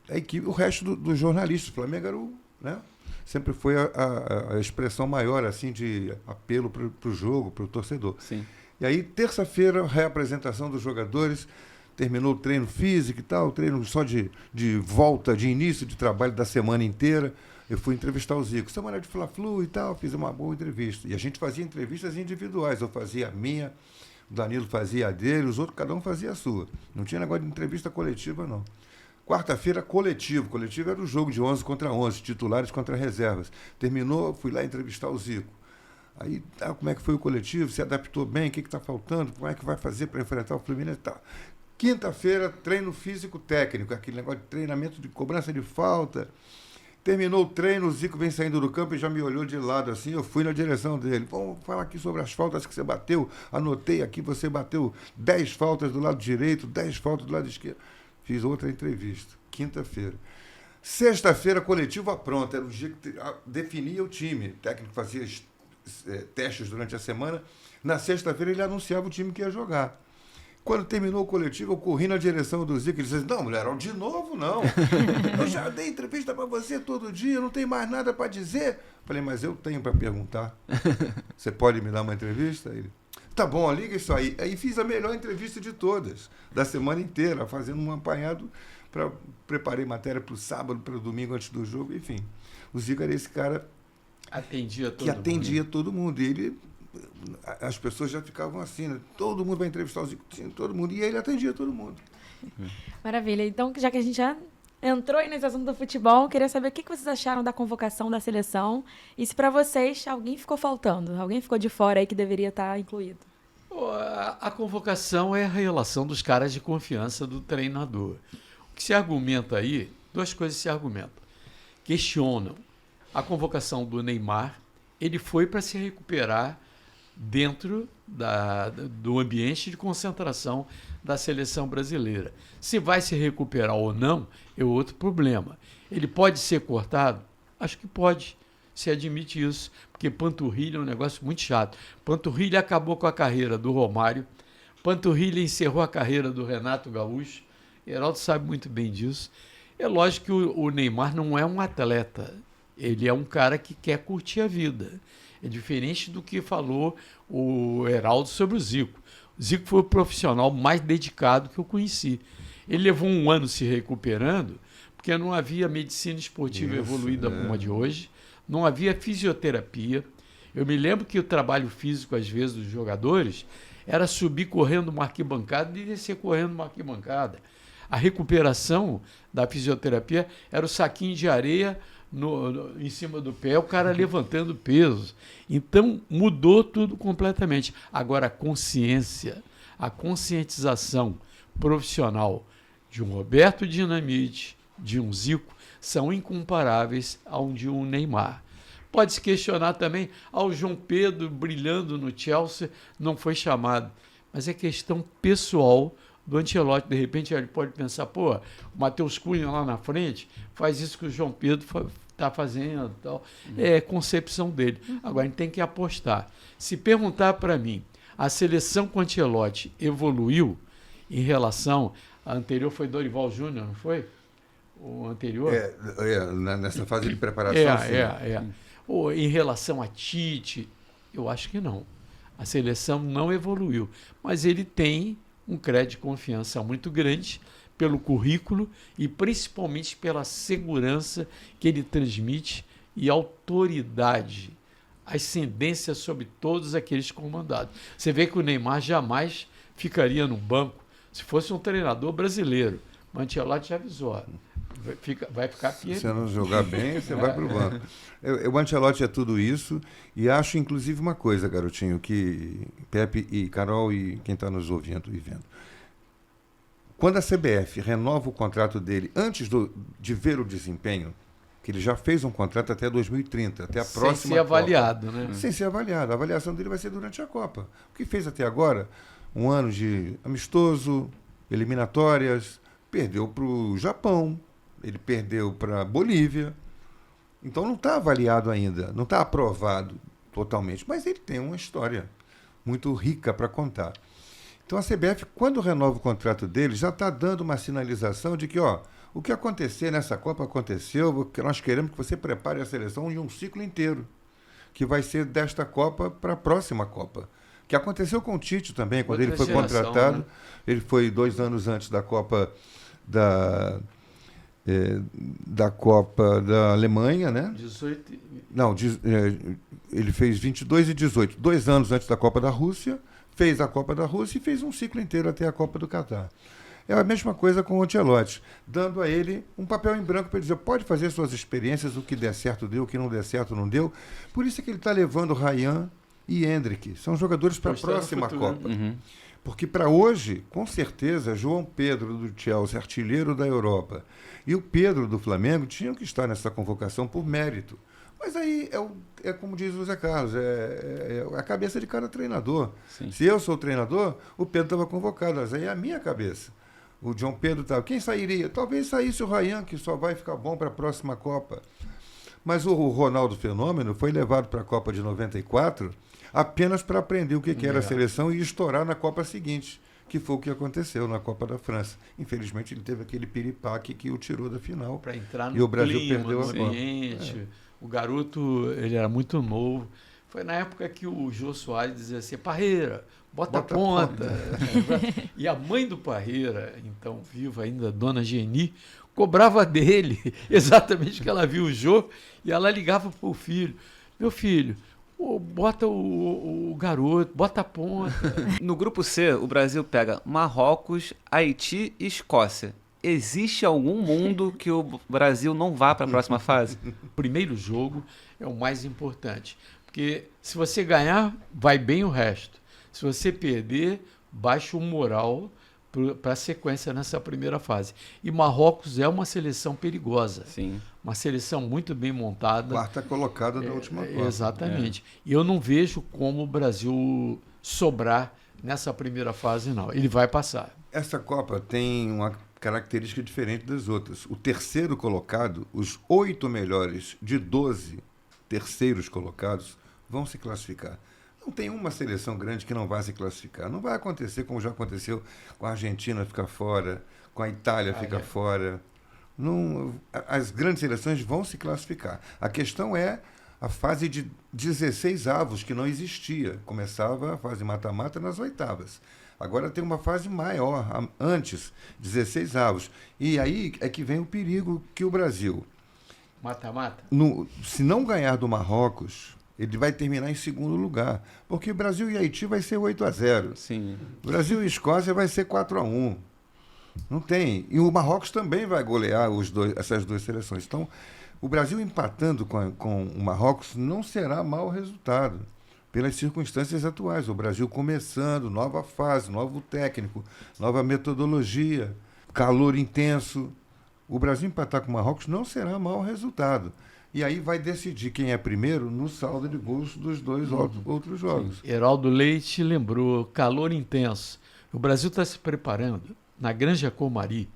a equipe, o resto dos jornalistas. O Flamengo era né? Sempre foi a expressão maior assim de apelo para o jogo, para o torcedor. Sim. E aí, terça-feira, reapresentação dos jogadores, terminou o treino físico e tal, treino só de volta, de início de trabalho da semana inteira. Eu fui entrevistar o Zico, semana de Fla-Flu e tal, fiz uma boa entrevista. E a gente fazia entrevistas individuais, eu fazia a minha, o Danilo fazia a dele, os outros, cada um fazia a sua. Não tinha negócio de entrevista coletiva, não. Quarta-feira, coletivo. Coletivo era o jogo de 11 contra 11, titulares contra reservas. Terminou, fui lá entrevistar o Zico. Aí, como é que foi o coletivo? Se adaptou bem? O que está faltando? Como é que vai fazer para enfrentar o Fluminense? Tá. Quinta-feira, treino físico técnico, aquele negócio de treinamento de cobrança de falta. Terminou o treino, o Zico vem saindo do campo e já me olhou de lado assim, eu fui na direção dele. Vamos falar aqui sobre as faltas que você bateu. Anotei aqui, você bateu 10 faltas do lado direito, 10 faltas do lado esquerdo. Fiz outra entrevista, quinta-feira. Sexta-feira, coletiva pronta. Era o dia que definia o time. O técnico fazia testes durante a semana. Na sexta-feira, ele anunciava o time que ia jogar. Quando terminou o coletivo, eu corri na direção do Zico. Ele disse, não, mulher, de novo não. Eu já dei entrevista para você todo dia, não tem mais nada para dizer. Falei, mas eu tenho para perguntar. Você pode me dar uma entrevista? Ele, tá bom, liga isso aí. Aí fiz a melhor entrevista de todas, da semana inteira, fazendo um apanhado. Preparei matéria para o sábado, para o domingo antes do jogo, enfim. O Zico era esse cara que atendia todo mundo. E ele, as pessoas já ficavam assim, né? Todo mundo vai entrevistar o Zico, todo mundo. E ele atendia todo mundo. Maravilha. Então, já que a gente já entrou aí nesse assunto do futebol, queria saber o que vocês acharam da convocação da seleção e se para vocês alguém ficou faltando, alguém ficou de fora aí que deveria estar incluído. A convocação é a relação dos caras de confiança do treinador. O que se argumenta aí, duas coisas se argumentam. Questionam a convocação do Neymar, ele foi para se recuperar dentro do ambiente de concentração da seleção brasileira. Se vai se recuperar ou não, é outro problema. Ele pode ser cortado? Acho que pode. Se admite isso, porque panturrilha é um negócio muito chato. Panturrilha acabou com a carreira do Romário, panturrilha encerrou a carreira do Renato Gaúcho, Heraldo sabe muito bem disso. É lógico que o Neymar não é um atleta, ele é um cara que quer curtir a vida. É diferente do que falou o Heraldo sobre o Zico. O Zico foi o profissional mais dedicado que eu conheci. Ele levou um ano se recuperando, porque não havia medicina esportiva evoluída como a de hoje, não havia fisioterapia. Eu me lembro que o trabalho físico, às vezes, dos jogadores era subir correndo uma arquibancada e descer correndo uma arquibancada. A recuperação da fisioterapia era o saquinho de areia em cima do pé, o cara levantando peso. Então, mudou tudo completamente. Agora, a conscientização profissional de um Roberto Dinamite, de um Zico, são incomparáveis ao de um Neymar. Pode-se questionar também, o João Pedro brilhando no Chelsea não foi chamado. Mas é questão pessoal do Ancelotti. De repente ele pode pensar, o Matheus Cunha lá na frente faz isso que o João Pedro está fazendo. Tal. É concepção dele. Agora a gente tem que apostar. Se perguntar para mim, a seleção com o Ancelotti evoluiu em relação... A anterior foi Dorival Júnior, não foi? O anterior? Nessa fase de preparação. Em relação a Tite, eu acho que não. A seleção não evoluiu. Mas ele tem um crédito de confiança muito grande pelo currículo e principalmente pela segurança que ele transmite e autoridade, ascendência sobre todos aqueles comandados. Você vê que o Neymar jamais ficaria no banco se fosse um treinador brasileiro. O Ancelotti já avisou. Vai ficar pior. Se você não jogar bem, você vai para o banco. O Ancelotti é tudo isso. E acho, inclusive, uma coisa, garotinho, que Pepe e Carol e quem está nos ouvindo e vendo. Quando a CBF renova o contrato dele, antes de ver o desempenho, que ele já fez um contrato até 2030, até a próxima Sem ser avaliado, Copa. né? Sem ser avaliado. A avaliação dele vai ser durante a Copa. O que fez até agora? Um ano de amistoso, eliminatórias, perdeu para o Japão, ele perdeu para a Bolívia. Então não está avaliado ainda, não está aprovado totalmente, mas ele tem uma história muito rica para contar. Então a CBF, quando renova o contrato dele, já está dando uma sinalização de que, o que acontecer nessa Copa aconteceu, porque nós queremos que você prepare a seleção de um ciclo inteiro, que vai ser desta Copa para a próxima Copa. Que aconteceu com o Tite também, quando ele foi contratado. Né? Ele foi 2 anos antes da Copa da Copa da Alemanha, né? 18. Não, ele fez 22 e 18. 2 anos antes da Copa da Rússia, fez a Copa da Rússia e fez um ciclo inteiro até a Copa do Catar. É a mesma coisa com o Ancelotti, dando a ele um papel em branco para ele dizer, pode fazer suas experiências, o que der certo deu, o que não der certo não deu. Por isso é que ele está levando Ryan e Endrick. São jogadores para a próxima Copa. Uhum. Porque para hoje, com certeza, João Pedro do Chelsea, artilheiro da Europa, e o Pedro do Flamengo tinham que estar nessa convocação por mérito. Mas aí é como diz o Zé Carlos, é a cabeça de cada treinador. Sim. Se eu sou o treinador, o Pedro estava convocado, mas aí é a minha cabeça. O João Pedro estava. Quem sairia? Talvez saísse o Ryan, que só vai ficar bom para a próxima Copa. Mas o Ronaldo Fenômeno foi levado para a Copa de 94 apenas para aprender o que era a seleção e estourar na Copa seguinte, que foi o que aconteceu na Copa da França. Infelizmente, ele teve aquele piripaque que o tirou da final. Para entrar no e o Brasil clima, perdeu no a Copa. ambiente. O garoto, ele era muito novo. Foi na época que o Jô Soares dizia assim, Parreira, bota a ponta. E a mãe do Parreira, então viva ainda, Dona Geni, cobrava dele exatamente que ela viu o Jô e ela ligava para o filho. Meu filho, bota o garoto, bota a ponta. No grupo C, o Brasil pega Marrocos, Haiti e Escócia. Existe algum mundo que o Brasil não vá para a próxima fase? O primeiro jogo é o mais importante. Porque se você ganhar, vai bem o resto. Se você perder, baixa o moral para a sequência nessa primeira fase. E Marrocos é uma seleção perigosa. Sim. Uma seleção muito bem montada. Quarta colocada da última Copa. Exatamente. E eu não vejo como o Brasil sobrar nessa primeira fase, não. Ele vai passar. Essa Copa tem uma característica diferente das outras. O terceiro colocado, os 8 melhores de 12 terceiros colocados, vão se classificar. Não tem uma seleção grande que não vai se classificar. Não vai acontecer como já aconteceu com a Argentina ficar fora, com a Itália ficar fora. Não, as grandes seleções vão se classificar. A questão é a fase de 16 avos, que não existia. Começava a fase mata-mata nas oitavas. Agora tem uma fase maior, antes, 16 avos. E aí é que vem o perigo que o Brasil... Mata-mata? Se não ganhar do Marrocos, ele vai terminar em segundo lugar. Porque Brasil e Haiti vai ser 8-0. Sim. Brasil e Escócia vai ser 4-1. Não tem. E o Marrocos também vai golear essas duas seleções. Então, o Brasil empatando com o Marrocos não será mau resultado, pelas circunstâncias atuais. O Brasil começando, nova fase, novo técnico, nova metodologia, calor intenso. O Brasil empatar com o Marrocos não será mau resultado. E aí vai decidir quem é primeiro no saldo de gols dos dois outros jogos. Heraldo Leite lembrou, calor intenso. O Brasil está se preparando na Granja Comari,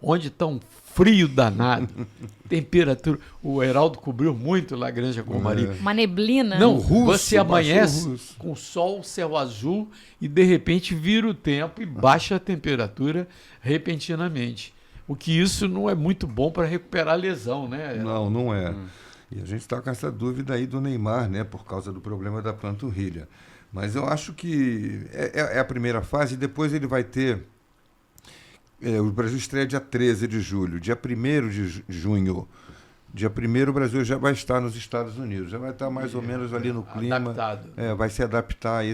onde está um frio danado, temperatura. O Heraldo cobriu muito lá a Granja Comari. Uma neblina. Não, russo, você amanhece russo. com sol, céu azul e de repente vira o tempo e baixa a temperatura repentinamente. O que isso não é muito bom para recuperar a lesão, né? Não, não é. E a gente está com essa dúvida aí do Neymar, né? Por causa do problema da panturrilha. Mas eu acho que é a primeira fase e depois ele vai ter... o Brasil estreia dia 13 de julho. Dia 1º de junho. Dia 1º o Brasil já vai estar nos Estados Unidos. Já vai estar mais ou menos ali no clima. Adaptado. Vai se adaptar a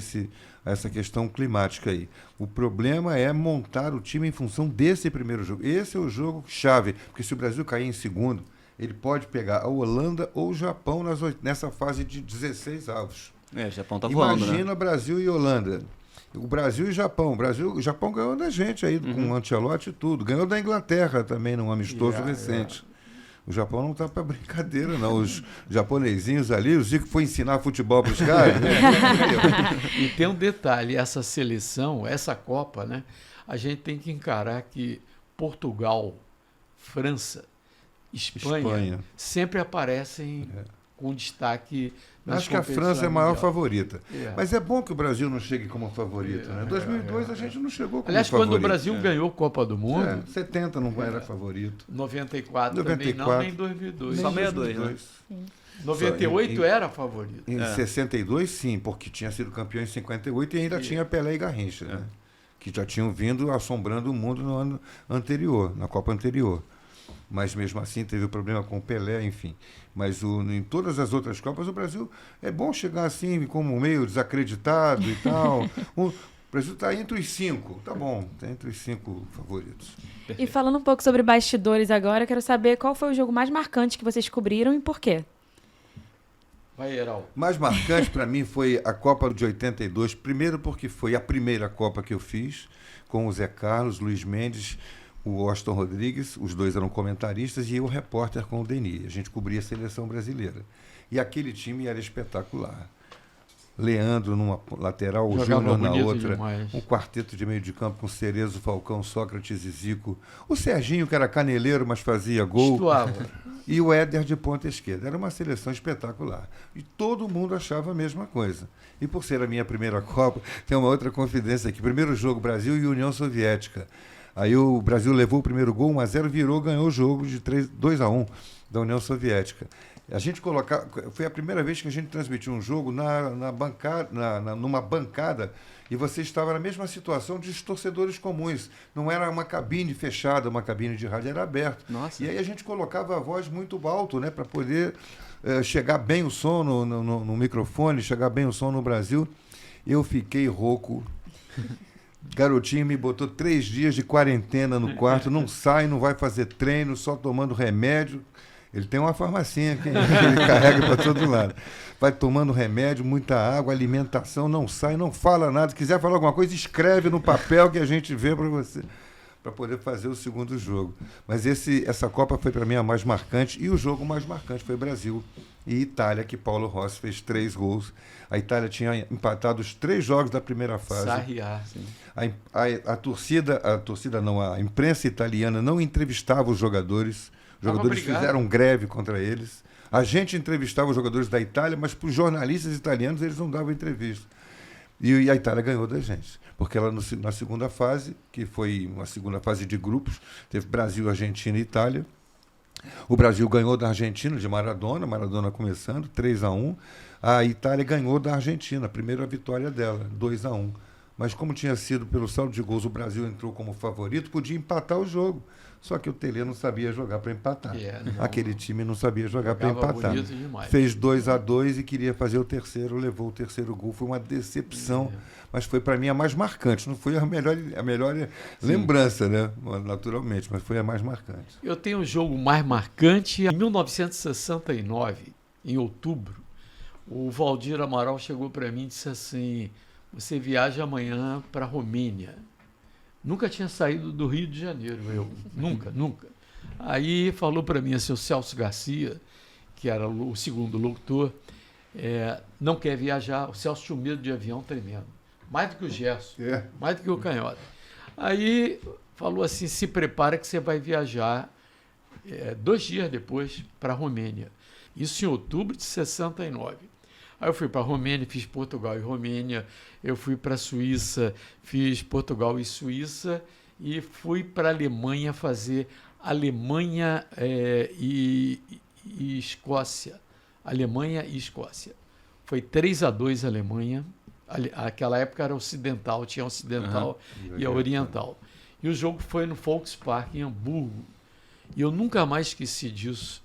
essa questão climática aí. O problema é montar o time em função desse primeiro jogo. Esse é o jogo chave, porque se o Brasil cair em segundo, ele pode pegar a Holanda ou o Japão nessa fase de 16 avos. O Japão tá voando, né? Imagina Brasil e Holanda. O Brasil e Japão. O Japão ganhou da gente aí, com o Ancelotti e tudo. Ganhou da Inglaterra também, num amistoso recente. O Japão não tá para brincadeira, não. Os japonesinhos ali, o Zico foi ensinar futebol para os caras. E tem um detalhe, essa seleção, essa Copa, né? A gente tem que encarar que Portugal, França, Espanha. Sempre aparecem com destaque nas Acho que a França é a maior favorita. Mas é bom que o Brasil não chegue como favorito. Em 2002 a gente não chegou como Aliás, favorito. quando o Brasil ganhou a Copa do Mundo... 70 não era favorito. 94 também não, nem 2002. Só 62, né? 98 era favorito. Em 62, sim, porque tinha sido campeão em 58 e ainda tinha Pelé e Garrincha, né? Que já tinham vindo assombrando o mundo no ano anterior, na Copa anterior. Mas mesmo assim teve o problema com o Pelé, enfim. Mas em todas as outras Copas, o Brasil é bom chegar assim, como meio desacreditado e tal. O Brasil está entre os 5, tá bom, está entre os 5 favoritos. E falando um pouco sobre bastidores agora, eu quero saber qual foi o jogo mais marcante que vocês cobriram e por quê? Vai, Heraldo. Mais marcante para mim foi a Copa de 82, primeiro porque foi a primeira Copa que eu fiz, com o Zé Carlos, Luiz Mendes, o Austin Rodrigues, os dois eram comentaristas, e eu repórter com o Denis. A gente cobria a seleção brasileira. E aquele time era espetacular. Leandro numa lateral, o Júnior na outra, demais. Um quarteto de meio de campo com Cerezo, Falcão, Sócrates e Zico. O Serginho, que era caneleiro, mas fazia gol. E o Éder de ponta esquerda. Era uma seleção espetacular. E todo mundo achava a mesma coisa. E por ser a minha primeira Copa, tem uma outra confidência aqui. Primeiro jogo, Brasil e União Soviética. Aí o Brasil levou o primeiro gol, 1-0, virou, ganhou o jogo de 2-1 da União Soviética. A gente foi a primeira vez que a gente transmitiu um jogo numa bancada, e você estava na mesma situação dos torcedores comuns. Não era uma cabine fechada, uma cabine de rádio, era aberto. Nossa. E aí a gente colocava a voz muito alto, né, para poder chegar bem o som no microfone, chegar bem o som no Brasil. Eu fiquei rouco. Garotinho me botou 3 dias de quarentena no quarto, não sai, não vai fazer treino, só tomando remédio. Ele tem uma farmacinha que ele carrega para todo lado. Vai tomando remédio, muita água, alimentação, não sai, não fala nada. Se quiser falar alguma coisa, escreve no papel que a gente vê para você, para poder fazer o segundo jogo. Mas essa Copa foi para mim a mais marcante, e o jogo mais marcante foi Brasil e Itália, que Paulo Rossi fez 3 gols. A Itália tinha empatado os 3 jogos da primeira fase. Sim. A imprensa italiana não entrevistava os jogadores. Os jogadores fizeram greve contra eles. A gente entrevistava os jogadores da Itália, mas para os jornalistas italianos eles não davam entrevista. E a Itália ganhou da gente. Porque ela, na segunda fase, que foi uma segunda fase de grupos, teve Brasil, Argentina e Itália. O Brasil ganhou da Argentina, de Maradona começando, 3-1. A Itália ganhou da Argentina, a primeira vitória dela, 2-1. Mas como tinha sido pelo saldo de gols, o Brasil entrou como favorito, podia empatar o jogo. Só que o Tele não sabia jogar para empatar. Aquele time não sabia jogar para empatar. Fez 2-2 e queria fazer o terceiro, levou o terceiro gol. Foi uma decepção, mas foi para mim a mais marcante. Não foi a melhor lembrança, né? Naturalmente, mas foi a mais marcante. Eu tenho um jogo mais marcante. Em 1969, em outubro, o Valdir Amaral chegou para mim e disse assim: você viaja amanhã para a Romênia. Nunca tinha saído do Rio de Janeiro, eu. Nunca. Aí falou para mim assim, o Celso Garcia, que era o segundo locutor, não quer viajar. O Celso tinha medo de avião tremendo. Mais do que o Gerson, mais do que o Canhota. Aí falou assim, se prepara que você vai viajar 2 dias depois para a Romênia. Isso em outubro de 69. Aí eu fui para a Romênia, fiz Portugal e Romênia. Eu fui para a Suíça, fiz Portugal e Suíça. E fui para a Alemanha fazer Alemanha e Escócia. Alemanha e Escócia. Foi 3-2 a Alemanha. Aquela época era ocidental, tinha ocidental e a oriental. E o jogo foi no Volkspark, em Hamburgo. E eu nunca mais esqueci disso,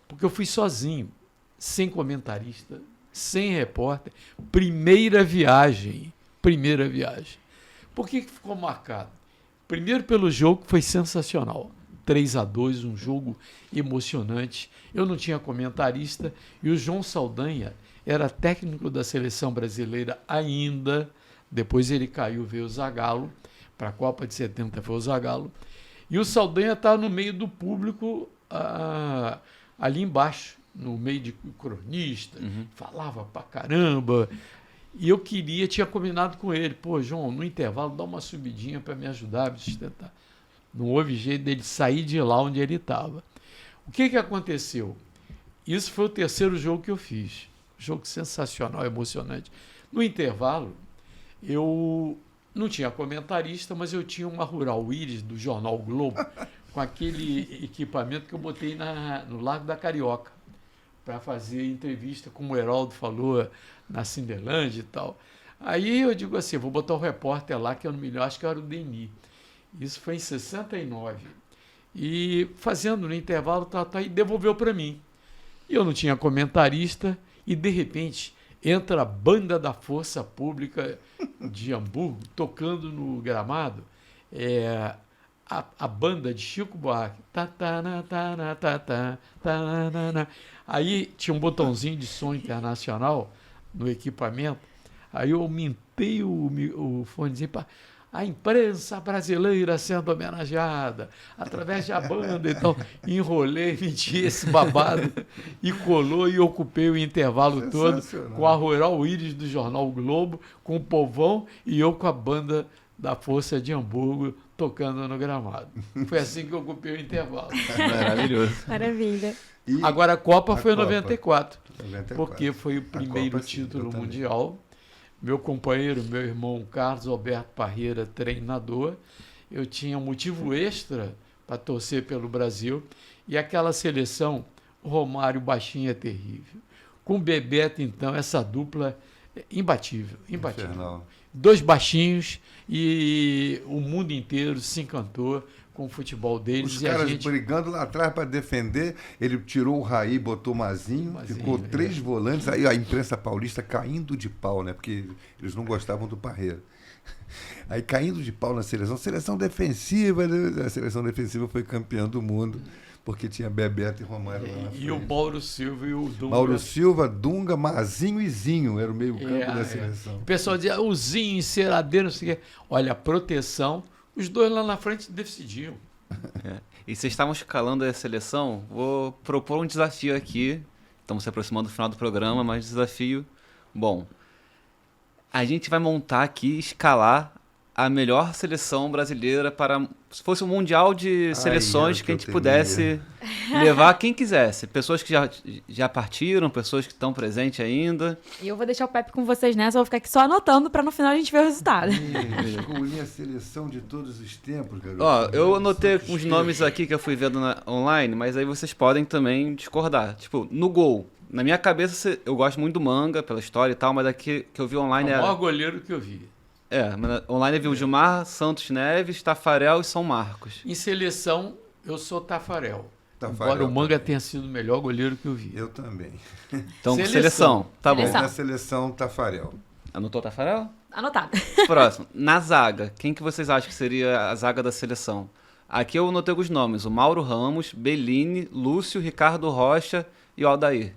porque eu fui sozinho, sem comentarista, sem repórter. Primeira viagem. Por que ficou marcado? Primeiro pelo jogo, que foi sensacional. 3-2, um jogo emocionante. Eu não tinha comentarista e o João Saldanha era técnico da seleção brasileira ainda, Depois ele caiu, veio o Zagallo. Para a Copa de 70 foi o Zagallo. E o Saldanha estava no meio do público, ali embaixo, no meio de cronista, falava pra caramba. E eu tinha combinado com ele, pô, João, no intervalo dá uma subidinha para me ajudar a me sustentar. Não houve jeito dele sair de lá onde ele estava. O que aconteceu? Isso foi o terceiro jogo que eu fiz. Jogo sensacional, emocionante. No intervalo, eu não tinha comentarista, mas eu tinha uma Rural Íris do Jornal Globo, com aquele equipamento que eu botei no Largo da Carioca, para fazer entrevista, como o Heraldo falou, na Cinderlândia e tal. Aí eu digo assim, vou botar o repórter lá, que eu não me lembro, acho que era o Denis. Isso foi em 69. E fazendo no intervalo, e devolveu para mim. E eu não tinha comentarista, e de repente entra a banda da Força Pública de Hamburgo, tocando no gramado, a banda de Chico Buarque. Aí tinha um botãozinho de som internacional no equipamento, aí eu aumentei o fonezinho para a imprensa brasileira sendo homenageada através da banda, então enrolei, meti esse babado e colou e ocupei o intervalo todo com a Rural Íris do Jornal Globo, com o povão e eu com a banda da Força de Hamburgo tocando no gramado. Foi assim que eu ocupei o intervalo. Maravilhoso. Maravilha. Agora a Copa foi em Copa. 94, 94, porque foi o primeiro título mundial. Meu companheiro, meu irmão Carlos Alberto Parreira, treinador, eu tinha um motivo extra para torcer pelo Brasil, e aquela seleção, Romário baixinho é terrível. Com o Bebeto, então, essa dupla imbatível. Infernal. Dois baixinhos, e o mundo inteiro se encantou com o futebol deles. Os e caras a gente... brigando lá atrás para defender, ele tirou o Raí, botou o Mazinho, ficou 3 volantes, aí a imprensa paulista caindo de pau, né? Porque eles não gostavam do Parreira. Aí caindo de pau na seleção defensiva, né? A seleção defensiva foi campeã do mundo, porque tinha Bebeto e Romário lá na frente. E o Mauro Silva e o Dunga. Mauro Silva, Dunga, Mazinho e Zinho, era o meio campo da seleção. O pessoal dizia, o Zinho, enceradeiro, não sei o quê. Olha, a proteção, os dois lá na frente decidiam. E vocês estavam escalando a seleção, vou propor um desafio aqui. Estamos se aproximando do final do programa, mas desafio bom. A gente vai montar aqui, escalar a melhor seleção brasileira para... Se fosse um mundial de seleções que a gente pudesse levar quem quisesse. Pessoas que já partiram, pessoas que estão presentes ainda. E eu vou deixar o Pepe com vocês nessa, eu vou ficar aqui só anotando para no final a gente ver o resultado. Escolhi a seleção de todos os tempos, garoto. Ó, eu anotei uns nomes aqui que eu fui vendo online, mas aí vocês podem também discordar. Tipo, no gol. Na minha cabeça, eu gosto muito do Manga, pela história e tal, mas daqui que eu vi online É o maior goleiro que eu vi. mas online eu vi o Gilmar, Santos Neves, Tafarel e São Marcos. Em seleção, eu sou Tafarel. Tafarel Embora o Manga também. tenha sido o melhor goleiro que eu vi. Eu também. Então, seleção. Tá bom. Seleção. Na seleção, Tafarel. Anotou Tafarel? Anotado. Próximo. Na zaga, quem que vocês acham que seria a zaga da seleção? Aqui eu anotei os nomes. O Mauro Ramos, Bellini, Lúcio, Ricardo Rocha e o Aldair.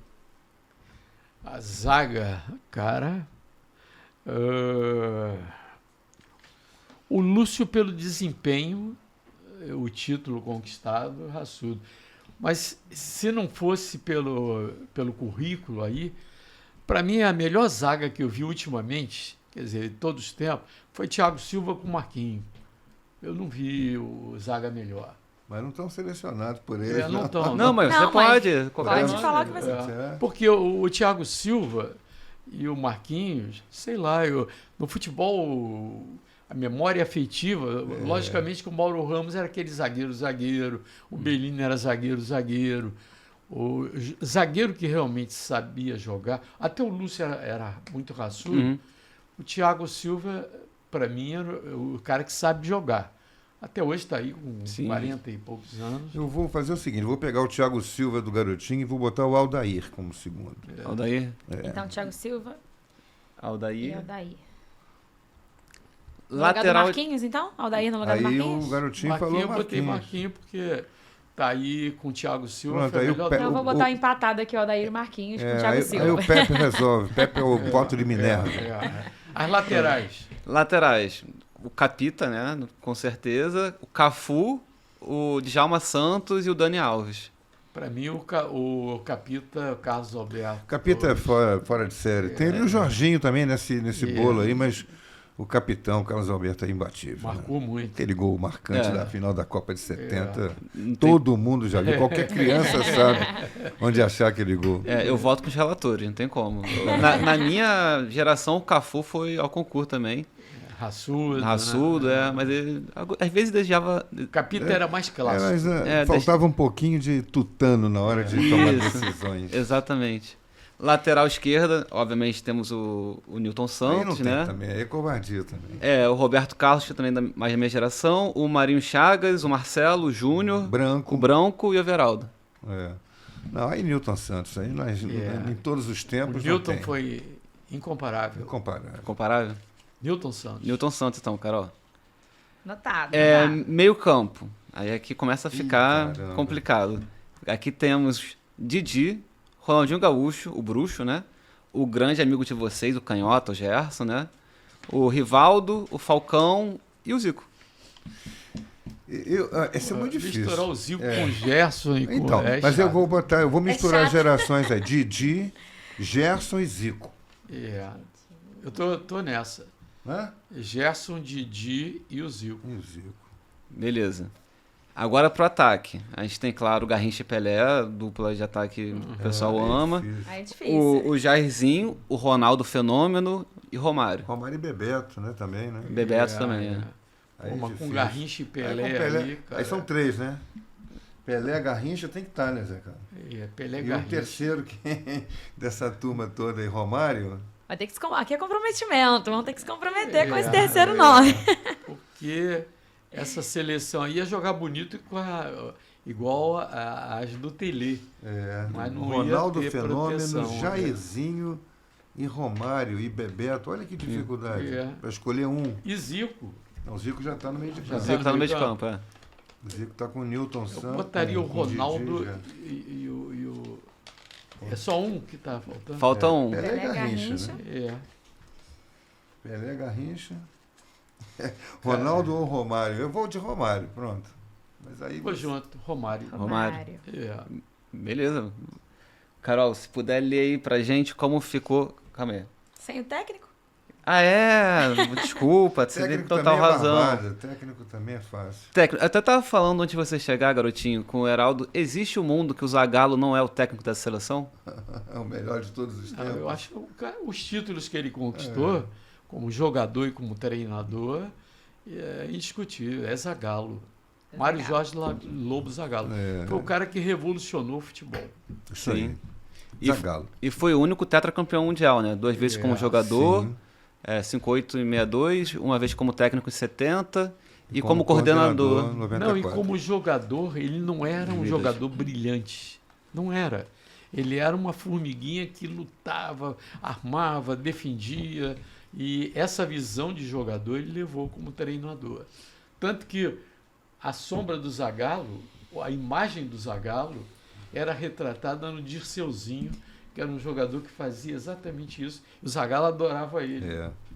A zaga, cara... O Lúcio, pelo desempenho, o título conquistado, raçudo. Mas se não fosse pelo currículo aí, para mim a melhor zaga que eu vi ultimamente, quer dizer, de todos os tempos, foi Thiago Silva com Marquinhos. Eu não vi o zaga melhor. Mas não estão selecionados por eles. Não estão. Não, mas Não, você pode. Pode nome. falar que vai ser. Porque o Thiago Silva e o Marquinhos, sei lá, no futebol, a memória afetiva, logicamente que o Mauro Ramos era aquele zagueiro, o Bellini era zagueiro, o zagueiro que realmente sabia jogar, até o Lúcio era muito raçudo, o Thiago Silva, para mim, era o cara que sabe jogar. Até hoje está aí com 40 e poucos anos. Eu vou fazer o seguinte, vou pegar o Thiago Silva do Garotinho e vou botar o Aldair como segundo. Aldair. Então, Thiago Silva e Aldair. Aldair. No lugar do Lateral. Marquinhos, então? Aldair no lugar do Aí Marquinhos? o Garotinho Marquinhos, falou eu botei Marquinhos. Marquinhos porque tá aí com o Thiago Silva. Pronto, foi a aí o melhor Pe- dupla. Eu vou botar empatado aqui o Aldair e Marquinhos com o Thiago Silva. Aí o Pepe resolve. Pepe é o voto de Minerva. As laterais. Laterais, o Capita, né? Com certeza. O Cafu, o Djalma Santos e o Dani Alves. Para mim, o Capita, o Carlos Alberto. Capita é fora de série. Tem ali o Jorginho também nesse bolo aí, mas o capitão, Carlos Alberto, é imbatível. Marcou muito. Aquele gol marcante da final da Copa de 70. Não tem- Todo mundo já viu. Qualquer criança sabe onde achar aquele gol. Eu voto com os relatores, não tem como. Na minha geração, o Cafu foi ao concurso também. Raçudo. Raçudo, né? mas ele, às vezes desejava. O Capita era mais clássico. Mas faltava um pouquinho de tutano na hora de tomar decisões. Exatamente. Lateral esquerda, obviamente temos o Newton Aí não Santos, tem né? também, é covardia também. O Roberto Carlos, que também é mais da minha geração, o Marinho Chagas, o Marcelo, o Júnior, Branco. o Branco e o Everaldo. Não, aí Newton Santos, aí em todos os O tempos Newton não tem. foi incomparável. Incomparável. Comparável? Newton Santos. Newton Santos, então, Carol. Notado. Meio campo. Aí aqui começa a ficar caramba. complicado. Aqui temos Didi, Ronaldinho Gaúcho, o Bruxo, né? O grande amigo de vocês, o Canhota, o Gerson, né? O Rivaldo, o Falcão e o Zico. Esse é muito difícil. Misturar o Zico com o Gerson e com Então, o resto. mas eu vou misturar chato. gerações aí. Didi, Gerson e Zico. Eu tô nessa. Né? Gerson, Didi e o Zico. E o Zico. Beleza. Agora pro ataque. A gente tem, claro, o Garrincha e Pelé, dupla de ataque que o pessoal ama. Difícil. Aí é difícil. O Jairzinho, o Ronaldo Fenômeno e Romário. Romário e Bebeto, né? Também, né? Bebeto também, né? Aí Pô, mas difícil. com Garrincha e Aí Pelé, com Pelé. ali, cara. Aí são três, né? Pelé, Garrincha tem que estar, né, Zé Carlos? Pelé, E o Garrincha. terceiro dessa turma toda aí, Romário. Vai ter que aqui é comprometimento. Vamos ter que se comprometer com esse terceiro nome. Porque essa seleção aí ia jogar bonito igual as do Tele. Mas não Ronaldo ia ter Fenômeno, proteção, né? Jairzinho e Romário e Bebeto. Olha que dificuldade. Para escolher um. E Zico. Não, o Zico já está no meio de O campo. Zico tá no meio de campo, é. O Zico está com o Newton Eu Santos. botaria o com Ronaldo Didi já. e o... É só um que tá faltando? Falta um. Pelé e Pelé, Garrincha, Garrincha. né? Pelé, Garrincha. Ronaldo ou Romário? Eu vou de Romário, pronto. Mas aí Vou junto, Romário. Romário. É. Beleza. Carol, se puder ler aí pra gente como ficou. Calma aí. Sem o técnico? Desculpa, você tem técnico total também é razão. barbada, técnico também é fácil. Técnico, eu até tava falando antes de você chegar, garotinho, com o Heraldo. Existe um mundo que o Zagallo não é o técnico dessa seleção? É o melhor de todos os tempos. Eu acho que os títulos que ele conquistou, como jogador e como treinador, é indiscutível. É Zagallo. Mário Jorge Lobo Zagallo. Foi o cara que revolucionou o futebol. Isso aí. E, Zagallo. e foi o único tetracampeão mundial, né? 2 vezes como jogador, Sim. 58 e 62, uma vez como técnico em 70 e como coordenador. 94. Não, e como jogador, ele não era um jogador brilhante. Não era. Ele era uma formiguinha que lutava, armava, defendia. E essa visão de jogador ele levou como treinador. Tanto que a sombra do Zagallo, a imagem do Zagallo, era retratada no Dirceuzinho, que era um jogador que fazia exatamente isso. O Zagallo adorava ele.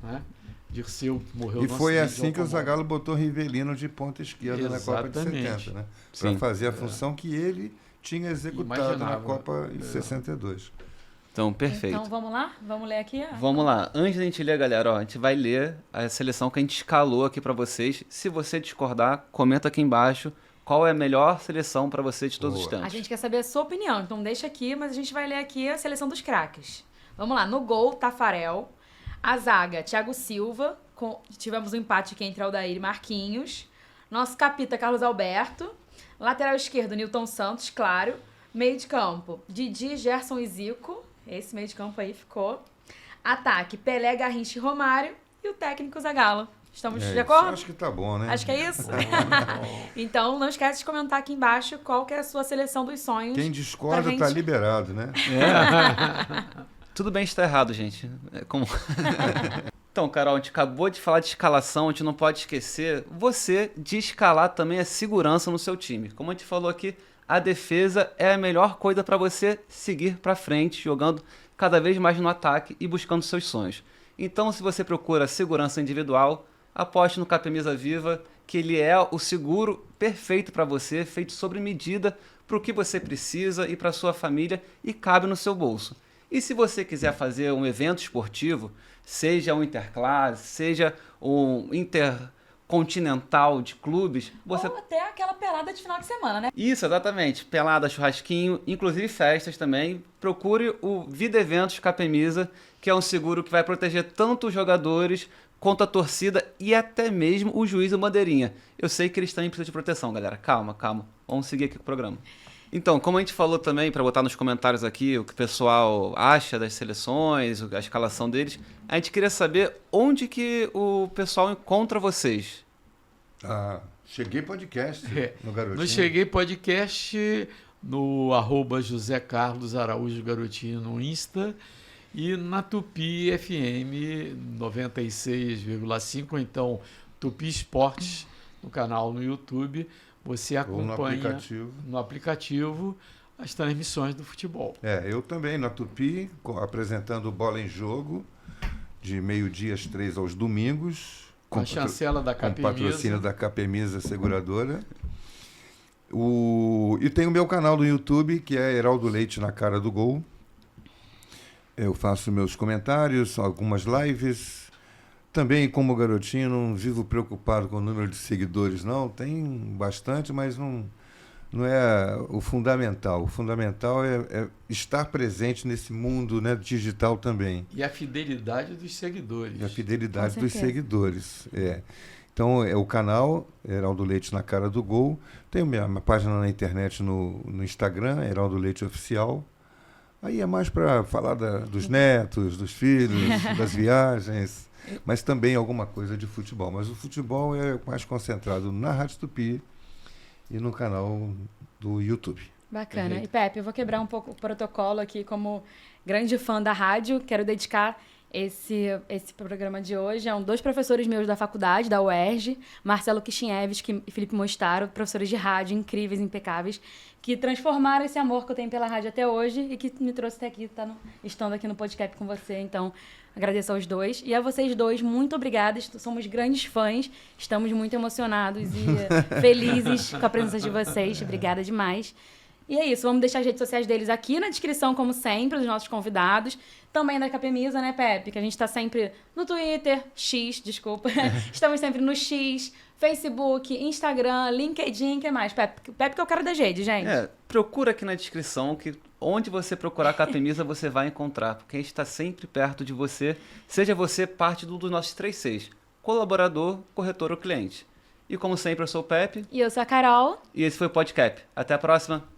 Né? Dirceu, que morreu E no foi acidente de assim que o automóvel. Zagallo botou Rivelino de ponta esquerda na Copa de Exatamente. 70, né? Para Sim. fazer a função que ele tinha executado na Imaginava. Copa em 62. Então, perfeito. Então vamos lá? Vamos ler aqui? Vamos lá. Antes da gente ler, galera, ó, a gente vai ler a seleção que a gente escalou aqui pra vocês. Se você discordar, comenta aqui embaixo qual é a melhor seleção pra você de todos os Boa. A tempos. gente quer saber a sua opinião, então deixa aqui, mas a gente vai ler aqui a seleção dos craques. Vamos lá, no gol, Tafarel. A zaga, Thiago Silva. Tivemos um empate aqui entre Aldair e Marquinhos. Nosso capita, Carlos Alberto. Lateral esquerdo, Newton Santos, claro. Meio de campo, Didi, Gerson e Zico. Esse meio de campo aí ficou. Ataque, Pelé, Garrincha e Romário. E o técnico Zagallo. Estamos de Isso, acordo? acho que tá bom, né? Acho que é isso. Então, não esquece de comentar aqui embaixo qual que é a sua seleção dos sonhos. Quem discorda pra tá gente- liberado, né? Tudo bem estar errado, gente. É como... Então, Carol, a gente acabou de falar de escalação, a gente não pode esquecer você de escalar também a segurança no seu time. Como a gente falou aqui, a defesa é a melhor coisa para você seguir para frente, jogando cada vez mais no ataque e buscando seus sonhos. Então, se você procura segurança individual, aposte no Capemisa Viva, que ele é o seguro perfeito para você, feito sob medida para o que você precisa e para a sua família e cabe no seu bolso. E se você quiser fazer um evento esportivo, seja um interclasse, seja um intercontinental de clubes, você... Ou até aquela pelada de final de semana, né? Isso, exatamente. Pelada, churrasquinho, inclusive festas também. Procure o Vida Eventos Capemisa, que é um seguro que vai proteger tanto os jogadores quanto a torcida e até mesmo o juiz e o bandeirinha. Eu sei que eles também precisam de proteção, galera. Calma, calma. Vamos seguir aqui com o programa. Então, como a gente falou também, para botar nos comentários aqui o que o pessoal acha das seleções, a escalação deles, a gente queria saber onde que o pessoal encontra vocês. Cheguei podcast no Garotinho. No Cheguei Podcast, no @José Carlos Araújo Garotinho no Insta e na Tupi FM 96,5, ou então Tupi Esportes, no canal no YouTube. Você acompanha no aplicativo as transmissões do futebol. Eu também na Tupi, apresentando Bola em Jogo, de meio-dia às 3 aos domingos. Com a chancela da Capemisa. Com patrocínio da Capemisa Seguradora. E tem o meu canal no YouTube, que é Heraldo Leite na Cara do Gol. Eu faço meus comentários, algumas lives. Também, como garotinho, não vivo preocupado com o número de seguidores, não. Tem bastante, mas não é o fundamental. O fundamental é estar presente nesse mundo, né, digital também. E a fidelidade dos seguidores. Então, o canal Heraldo Leite na Cara do Gol. Tenho minha página na internet no Instagram, Heraldo Leite Oficial. Aí é mais para falar dos netos, dos filhos, das viagens, mas também alguma coisa de futebol. Mas o futebol é mais concentrado na Rádio Tupi e no canal do YouTube. Bacana. Perfeito. E Pepe, eu vou quebrar um pouco o protocolo aqui como grande fã da rádio. Quero dedicar esse programa de hoje a 2 professores meus da faculdade, da UERJ, Marcelo Kishinevski e Felipe Mostaro, professores de rádio incríveis, impecáveis, que transformaram esse amor que eu tenho pela rádio até hoje e que me trouxe até aqui, estando aqui no podcast com você. Então, agradeço aos 2. E a vocês 2, muito obrigada. Somos grandes fãs, estamos muito emocionados e felizes com a presença de vocês. Obrigada demais. E é isso, vamos deixar as redes sociais deles aqui na descrição, como sempre, dos nossos convidados. Também da Capemisa, né, Pepe? Que a gente tá sempre no Twitter, Estamos sempre no X, Facebook, Instagram, LinkedIn, o que mais? Pepe que é o cara das redes, gente. Procura aqui na descrição que onde você procurar a Capemisa você vai encontrar, porque a gente está sempre perto de você, seja você parte dos nossos 3 Cs, colaborador, corretor ou cliente. E como sempre, eu sou o Pepe. E eu sou a Carol. E esse foi o Podcap. Até a próxima.